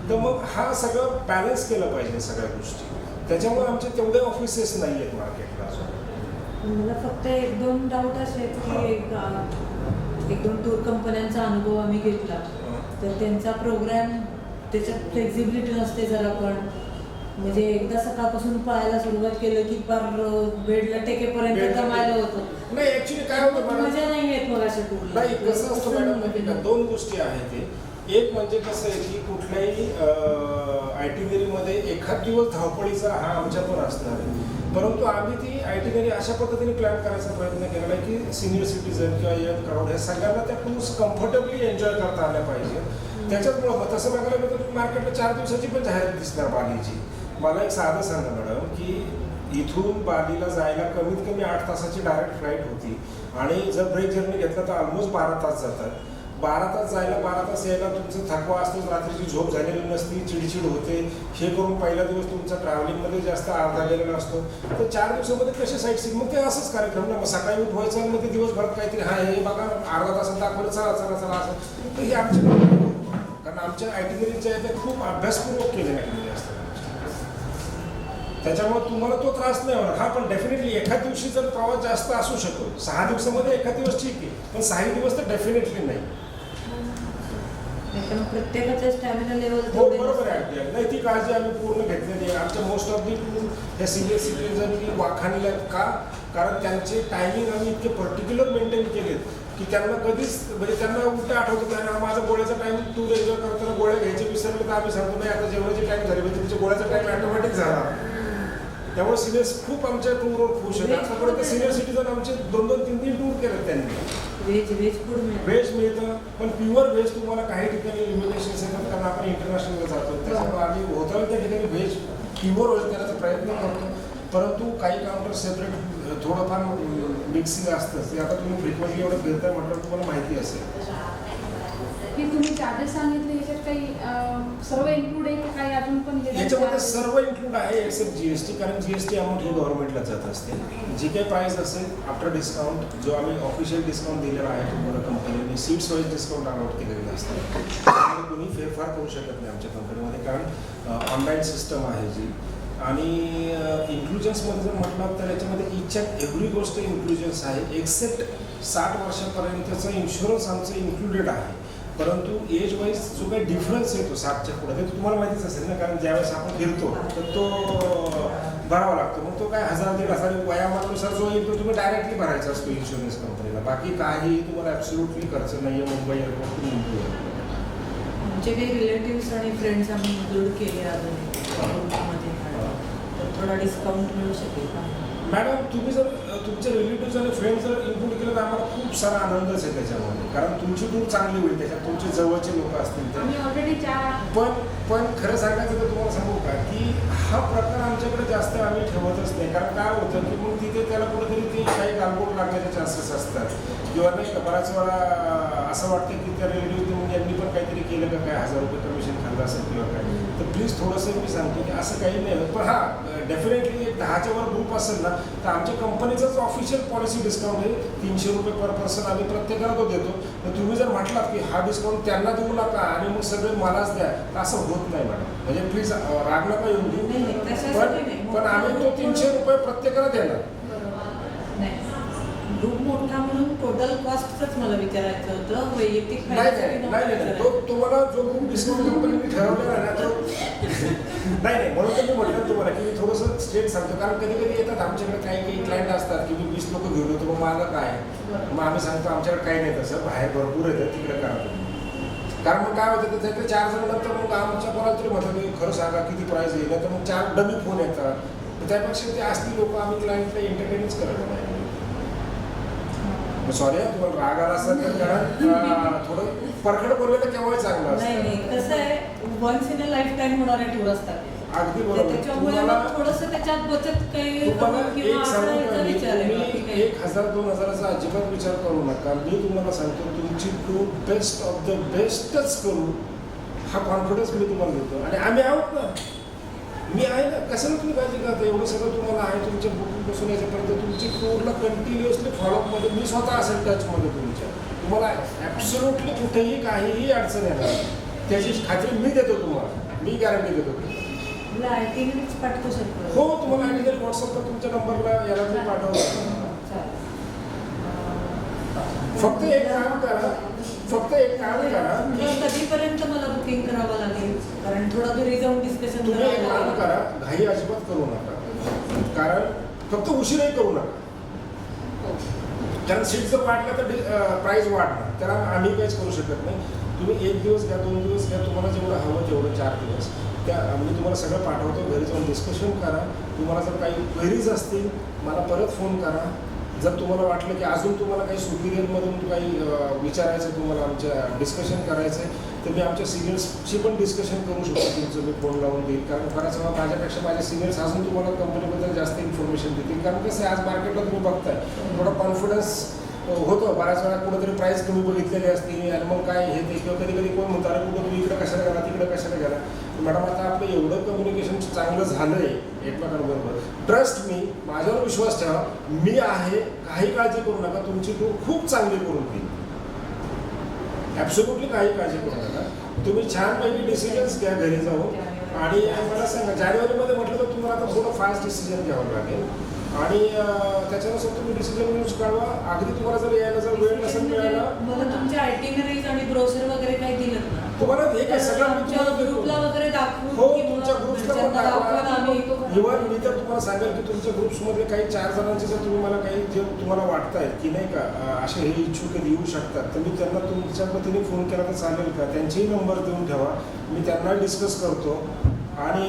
तर मग हा सगळं बॅलन्स केलं पाहिजे सगळ्या गोष्टी. त्याच्यामुळे आमचे तेवढे ऑफिसेस नाही आहेत मार्केटला अजून.
मला फक्त 1-2 डाऊट असे आहेत की 1-2 टूर कंपन्यांचा अनुभव आम्ही घेतला तर त्यांचा प्रोग्राम त्याच्यात फ्लेक्झिबिलिटी नसते जरा पण. म्हणजे एकदा सकाळपासून पळायला सुरुवात केलं की पार बेडला टेकेपर्यंत कमायला होतं.
नाही ऍक्च्युली काय होतं मॅडम,
मजा नाही येत मग अशा टूरला.
नाही कसं असतं मॅडम माहिती का, 2 गोष्टी आहेत ते. एक म्हणजे कसं आहे की कुठल्याही आयटिनरीमध्ये एखाद दिवस धावपळीचा हा आमच्या पण असणार आहे. परंतु आम्ही ती आयटिनरी अशा पद्धतीने प्लॅन करायचा प्रयत्न केलेला आहे की सिनियर सिटीजन किंवा यंग क्राऊड ह्या सगळ्यांना त्या टूर्स कम्फर्टेबली एन्जॉय करता आल्या पाहिजे. त्याच्याचमुळं तसं बघायला गेलं तर मार्केटला 4 दिवसाची पण जाहिरात दिसणार बालीची. मला एक साधं सांगा मॅडम की इथून बालीला जायला कमीत कमी 8 तासाची डायरेक्ट फ्लाईट होती आणि जर ब्रेक जर्नी घेतला तर ऑलमोस्ट 12 तास जातात. 12 तास जायला 12 तास यायला तुमचं थकवा असतो, रात्रीची झोप झालेली नसती, चिडचिड होते. हे करून पहिला दिवस तुमचा ट्रॅव्हलिंगमध्ये जास्त अर्धा गेलेला असतो. तर 4 दिवसामध्ये कसे साईट सीन मग ते असंच कार्यक्रम ना. मग सकाळी उठवायचं आणि मग ते दिवसभरात काहीतरी हे बघा अर्धा तासात दाखवलं चला चला चला असं. तर हे आमच्या कारण आमच्या आयटिनरीच्या याच्यात खूप अभ्यासपूर्वक केलेल्या असतात. त्याच्यामुळे तुम्हाला तो त्रास नाही होणार. हा पण डेफिनेटली एखाद दिवशी जर प्रवास जास्त असू शकतो, 6 दिवसामध्ये एखाद दिवस ठीक आहे पण 6 दिवस तर डेफिनेटली नाही.
प्रत्येकाच्या स्टॅमिना लेवल
हो बरोबर आहे अगदी. नाही ती काळजी आम्ही पूर्ण घेतलेली आहे. आमच्या मोस्ट ऑफ दी टूर ह्या सिनियर सिटीजननी वाखाणल्या का, कारण त्यांचे टायमिंग आम्ही इतके पर्टिक्युलर मेंटेन केलेत की त्यांना कधीच म्हणजे त्यांना उलट आठवतं की आणि माझा गोळ्याचा टाईम टूर एन्जॉय करताना गोळ्या घ्यायचे विसरले तर आम्ही सांगतो नाही आता जेवणाची टाईम झाली म्हणजे तुमच्या गोळ्याचा टाईम ऑटोमॅटिक झाला. त्यामुळे सिनियर्स खूप आमच्या टूरवर खुश आहेत. आतापर्यंत सिनियर सिटीजन आमचे 2-2, 3-3 टूर केलेत त्यांनी. व्हेज मिळतं पण प्युअर व्हेज तुम्हाला काही ठिकाणी लिमिटेशन्स येतात कारण आपण इंटरनॅशनलला जातो. त्याच्यामुळे आम्ही होतं त्या ठिकाणी व्हेज प्युअर व्हेज करण्याचा प्रयत्न करतो. परंतु काही काउंटर सेपरेट थोडंफार मिक्सिंग असतं. ते आता तुम्ही फ्रिक्वेंटली एवढं फिरताय म्हटलं तुम्हाला माहिती असेल
की तुम्ही चार्जेस सांगितले याच्यात काही सर्व इन्क्लूड आहे की काही अजून पण
याच्यामध्ये सर्व इन्क्लूड आहे एक्सेप्ट GST. कारण GST अमाऊंट ही गव्हर्नमेंटला जात असते. जी काही प्राईस असेल आफ्टर डिस्काउंट जो आम्ही ऑफिशियल डिस्काउंट दिलेला आहे तुम्हाला कंपनीने सीट्स वाईज डिस्काउंट अलाउट केलेलं असतं. त्यामुळे कोणी फेरफार करू शकत नाही आमच्या कंपनीमध्ये कारण ऑनलाईन सिस्टम आहे जी. आणि इन्क्लुजन्समध्ये जर म्हटलं तर याच्यामध्ये इच अँड एव्हरी गोष्ट इन्क्लुजन्स आहे एक्सेप्ट 60 वर्षापर्यंतचं इन्शुरन्स आमचं इन्क्लुडेड आहे. परंतु एज वाईज जो काही डिफरन्स येतो 60च्या पुढे ते तुम्हाला माहितीच असेल ना. कारण ज्यावेळेस आपण फिरतो तर तो भरावा लागतो. मग तो काय 1000-1500 वयामानानुसार जो येईल तो तुम्ही डायरेक्टली भरायचा असतो इन्शुरन्स कंपनीला. बाकी काही तुम्हाला ॲब्सोल्युटली खर्च नाही आहे. Mumbai airport to Mumbai.
आमचे काही रिलेटिव्स आणि फ्रेंड्स आम्ही इन्क्लूड केले अजून तर थोडा डिस्काउंट मिळू शकेल का
मॅडम? तुम्ही जर तुमचे रिलेटिव्स आणि फ्रेंड्स जर इन्क्लूड केलं तर आम्हाला खूप सारा आनंदच आहे त्याच्यामध्ये. कारण तुमची टूर चांगली होईल त्याच्यात तुमचे जवळचे लोक असतील तर.
आम्ही ऑलरेडी
पण खरं सांगायचं तर तुम्हाला सांगू का की हा प्रकार आमच्याकडे जास्त आम्ही ठेवतच नाही. कारण काय होतं की मग तिथे त्याला कुठेतरी ते काही गालबोट लागण्याचे चान्सेस असतात किंवा नाही का बऱ्याच वेळा असं वाटतं की त्या रिलेटिव्ह मग यांनी पण काहीतरी केलं का काय 1000 रुपये कमिशन खाल्लं असेल किंवा काय. तर प्लीज थोडंसं मी सांगतो की असं काही नाही होत. पण हां डेफिनेटली एक 10च्या वर ग्रुप असेल ना तर आमच्या कंपनीचंच ऑफिशियल पॉलिसी डिस्काउंट आहे 300 रुपये पर पर्सन आम्ही प्रत्येकाला तो देतो. तर तुम्ही जर म्हटलात की हा डिस्काउंट त्यांना देऊ नका आणि मग सगळे मलाच द्या तर असं होत नाही मॅडम. म्हणजे प्लीज राग नका येऊन देऊ.
नाही, नाही, कशासाठी नाही.
पण आम्ही तो 300 रुपये प्रत्येकाला देणार.
नाही ग्रुप मोठा म्हणून टोटल कॉस्टच मला विचारायचं होतं वैयक्तिक
नाही
फायद्यासाठी
नाही
नव्हतं
नाही नाही
विचारायचं.
तो तुम्हाला जो ग्रुप डिस्काउंट कंपनीने ठरवलेला आहे ना तो नाही नाही म्हणून तर मी म्हटलं तुम्हाला की मी थोडंसं स्ट्रेट सांगतो. कारण कधी कधी येतात आमच्याकडे काही काही क्लायंट असतात की मी 20 लोक घेऊन येतो मग माझं काय. मग आम्ही सांगतो आमच्याकडे काही नाही तसं बाहेर भरपूर येतात तिकडे करा तुम्ही. कारण मग काय होतं त्याच्याकडे 4 जण नंतर मग आमच्या कोणाला तरी म्हटलं की खरं सांगा किती प्राईस येईल तर मग 4 डमी फोन येतात. त्यापेक्षा ते असतील लोक आम्ही क्लायंटला एंटरटेनच करत नाही. सॉरी तुम्हाला राग आला असेल तर कारण थोडं परखड बोललेलं केव्हाही चांगलं असतं.
नाही नाही कसं आहे once in a life time होणारे टूर असतात.
अगदी
तर
बरोबर.
त्याच्यामुळे
तुम्हाला
मग थोडंसं त्याच्यात बचत काही
तुम्हाला
किंवा
एक
असं
सांगू
याचा
का मी,
विचार आहे बाकी
तुम्ही
काही.
1000-2000चा अजिबात विचार करू नका. मी तुम्हाला सांगतो तुमची टूर बेस्ट ऑफ द बेस्टच करू हा कॉन्फिडन्स मी तुम्हाला देतो. आणि आम्ही आहोत ना. मी आहे ना. कशाला तुम्ही काळजी करता. एवढं सगळं तुम्हाला आहे तुमच्या बुकिंगपासून याच्यापर्यंत तुमची टूरला कंटिन्युअसली फॉलोअपमध्ये मी स्वतः असेल टचमध्ये तुमच्या. तुम्हाला ॲब्सोल्युटली कुठेही काहीही अडचण येणार त्याची खात्री मी देतो तुम्हाला. मी गॅरंटी देतो.
मला आयटीनेच पाठवू शकतो.
हो तुम्हाला आणि जर व्हॉट्सअपवर तुमच्या नंबरला याला मी पाठवलं.
चालेल.
फक्त एक काम करा.
मग कधीपर्यंत मला बुकिंग करावं लागेल कारण थोडा घरी जाऊन डिस्कशन
तुम्ही एक काम करा. घाई अजिबात करू नका. कारण फक्त उशीरही करू नका. कारण सीट जर वाढला तर प्राईस वाढणार. त्याला आम्ही काहीच करू शकत नाही. तुम्ही 1 दिवस घ्या 2 दिवस घ्या तुम्हाला जेवढं हवं तेवढं 4 दिवस त्या मी तुम्हाला सगळं पाठवतो. घरी जाऊन डिस्कशन करा. तुम्हाला जर काही क्वेरीज असतील मला परत फोन करा. जर तुम्हाला वाटलं की अजून तुम्हाला काही सुपिरियरमधून काही विचारायचं तुम्हाला आमच्या डिस्कशन करायचं आहे तर मी आमच्या सिनियर्सशी पण डिस्कशन करू शकतो. तुमचं मी फोन लावून देईल. कारण बऱ्याच वेळा माझ्यापेक्षा माझे सिनियर्स अजून तुम्हाला कंपनीबद्दल जास्त इन्फॉर्मेशन देतील. कारण कसं आहे आज मार्केटला तुम्ही बघताय थोडा कॉन्फिडन्स होतं. बऱ्याच वेळा कुठेतरी प्राईस कमी बघितलेली असते आणि मग काय हे ते किंवा कधी कधी कोण म्हणतो अरे कुठं तुम्ही इकडं कशाला गेला तिकडं कशाला गेला. मॅडम आता आपलं एवढं कम्युनिकेशन चांगलं झालं आहे एकमेकांबरोबर. ट्रस्ट मी माझ्यावर विश्वास ठेवा. मी आहे. काही काळजी करू नका. तुमची टूर खूप चांगली करून देईल. ॲब्सोल्युटली काही काळजी करू नका. तुम्ही छानपैकी डिसिजन्स घ्या घरी जाऊन. आणि मला सांगा जानेवारीमध्ये म्हटलं तर तुम्हाला आता थोडं फास्ट डिसिजन घ्यावं लागेल आणि त्याच्यानुसार तुम्ही डिसिजन न्यूज काढवा. अगदी तुम्हाला जर यायला जर वेळ नसेल मिळाला
मला तुमच्या आयटिनरीज आणि ब्रोशर वगैरे काही दिलं ना
तुम्हाला हे काय सगळं मी
आमच्या
तुम्हाला
ग्रुपला
देतो.
वगैरे दाखवून
हो
किंवा
तुमच्या ग्रुप्सला पण
घरच्यांना दाखवून आम्ही
दाखवा. इव्हन मी तर तुम्हाला सांगेल की तुमच्या ग्रुप्समध्ये काही 4 जणांचे जर तुम्ही मला काही जे तुम्हाला वाटतायत की नाही का असे हे इच्छुक येऊ शकतात तर मी त्यांना तुमच्या पद्धतीने फोन केला तर चालेल का. त्यांचेही नंबर देऊन ठेवा. मी त्यांना डिस्कस करतो आणि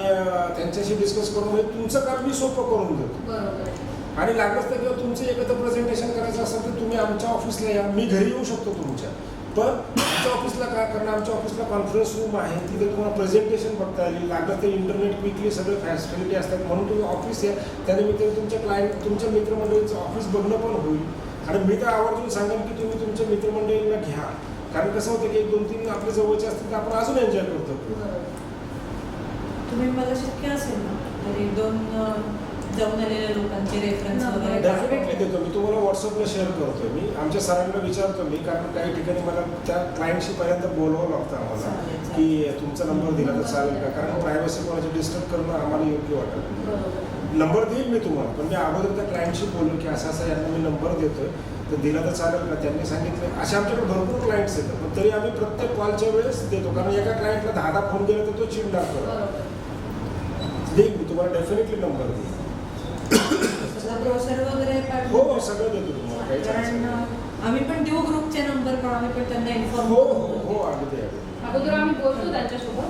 त्यांच्याशी डिस्कस करून म्हणजे तुमचं काम मी सोपं करून देतो.
बरोबर.
आणि लागलंच तर किंवा तुमचं एकत्र प्रेझेंटेशन करायचं असेल तर तुम्ही आमच्या ऑफिसला या. मी घरी येऊ शकतो तुमच्या. पण आमच्या ऑफिसला काय कारण आमच्या ऑफिसला कॉन्फरन्स रूम आहे. तिथे तुम्हाला प्रेझेंटेशन बघता येईल. लागलं ते इंटरनेट क्विकली सगळे फॅसिलिटी असतात. म्हणून तुम्ही ऑफिस या. त्यानिमित्ताने तुमच्या क्लायंट तुमच्या मित्रमंडळीचं ऑफिस बघणं पण होईल. आणि मी तर आवर्जून सांगेन की तुम्ही तुमच्या मित्रमंडळींना घ्या. कारण कसं होतं की 1-2-3 आपले जवळचे असतील तर आपण अजून एन्जॉय करतो.
तुम्ही मला शक्य असेल ना तर 1-2 जाऊन आलेल्या लोकांचे रेफरन्स वगैरे
डेफिनेटली देतो. मी तुम्हाला व्हॉट्सअपला शेअर करतो. मी आमच्या सरांना विचारतो मी कारण काही ठिकाणी मला त्या क्लायंटशी पहिल्यांदा बोलावं लागतं आम्हाला की तुमचा नंबर दिला तर चालेल का. कारण प्रायव्हसी कोणाची डिस्टर्ब करणं आम्हाला योग्य वाटत. नंबर देईल मी तुम्हाला पण मी अगोदर त्या क्लायंटशी बोललो की असं यांना मी नंबर देतोय तर दिला तर चालेल का. त्यांनी सांगितलं असे आमच्याकडे भरपूर क्लायंट्स येतात पण तरी आम्ही प्रत्येक कॉलच्या वेळेस देतो. कारण एका क्लायंटला 10 फोन केला तर तो चिडणार करतो. देईल मी तुम्हाला डेफिनेटली नंबर देईल.
ब्रोशर वगैरे
हो हो सगळं देतो तुम्हाला काही
कारण
चान्स
आम्ही पण देऊ ग्रुपचे नंबर पण आम्ही पण त्यांना इन्फॉर्म
हो हो हो अगदी अगदी.
अगोदर आम्ही बोलतो त्यांच्यासोबत.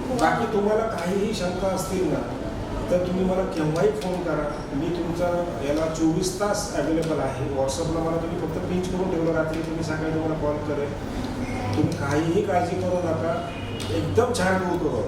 मग
बाकी तुम्हाला काहीही शंका असतील ना तर तुम्ही मला केव्हाही फोन करा. मी तुमचा याला 24 तास अवेलेबल आहे. व्हॉट्सअपला मला तुम्ही फक्त पिंच करून ठेवलं रात्री तुम्ही सकाळी तुम्हाला कॉल करेल. तुम्ही काहीही काळजी करू नका. एकदम छान टूर करू.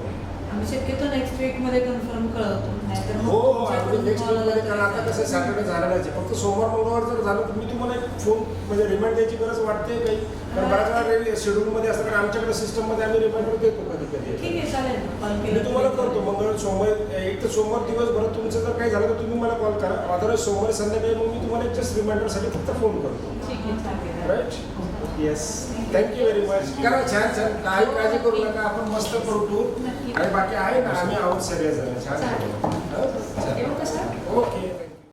आम्ही शक्यतो नेक्स्ट वीकमध्ये कन्फर्म कळवतो नाहीतर मग
हो हो
तुमच्याकडून
आम्ही नेक्स्ट
call आला
वीकमध्ये
तर
कारण आता कसं सॅटर्डे झालेलं आहे फक्त सोमवार मंगळवार जर झालं तर मी तुम्हाला एक फोन म्हणजे रिमाइंड द्यायची गरज वाटते काही कारण बऱ्याच वेळा शेड्यूलमध्ये असतं कारण आमच्याकडे सिस्टममध्ये आम्ही रिमाइंडर देतो कधी कधी
ठीक आहे चालेल कॉल
मी
केला
तुम्हाला करतो मंगळ सोमवार एक तर सोमवार दिवसभर तुमचं जर काही झालं तर तुम्ही मला कॉल करा अदरवाईज सोमवारी संध्याकाळी मग मी तुम्हाला एक जस्ट रिमाइंडरसाठी फक्त फोन करतो
ठीक आहे चालेल
right yes thank you very much करा छान छान काही काळजी करू नका आपण मस्त करू टूर
नक्की.
आणि बाकी आहे ना आम्ही आहोत सगळेजण छान
चालेल.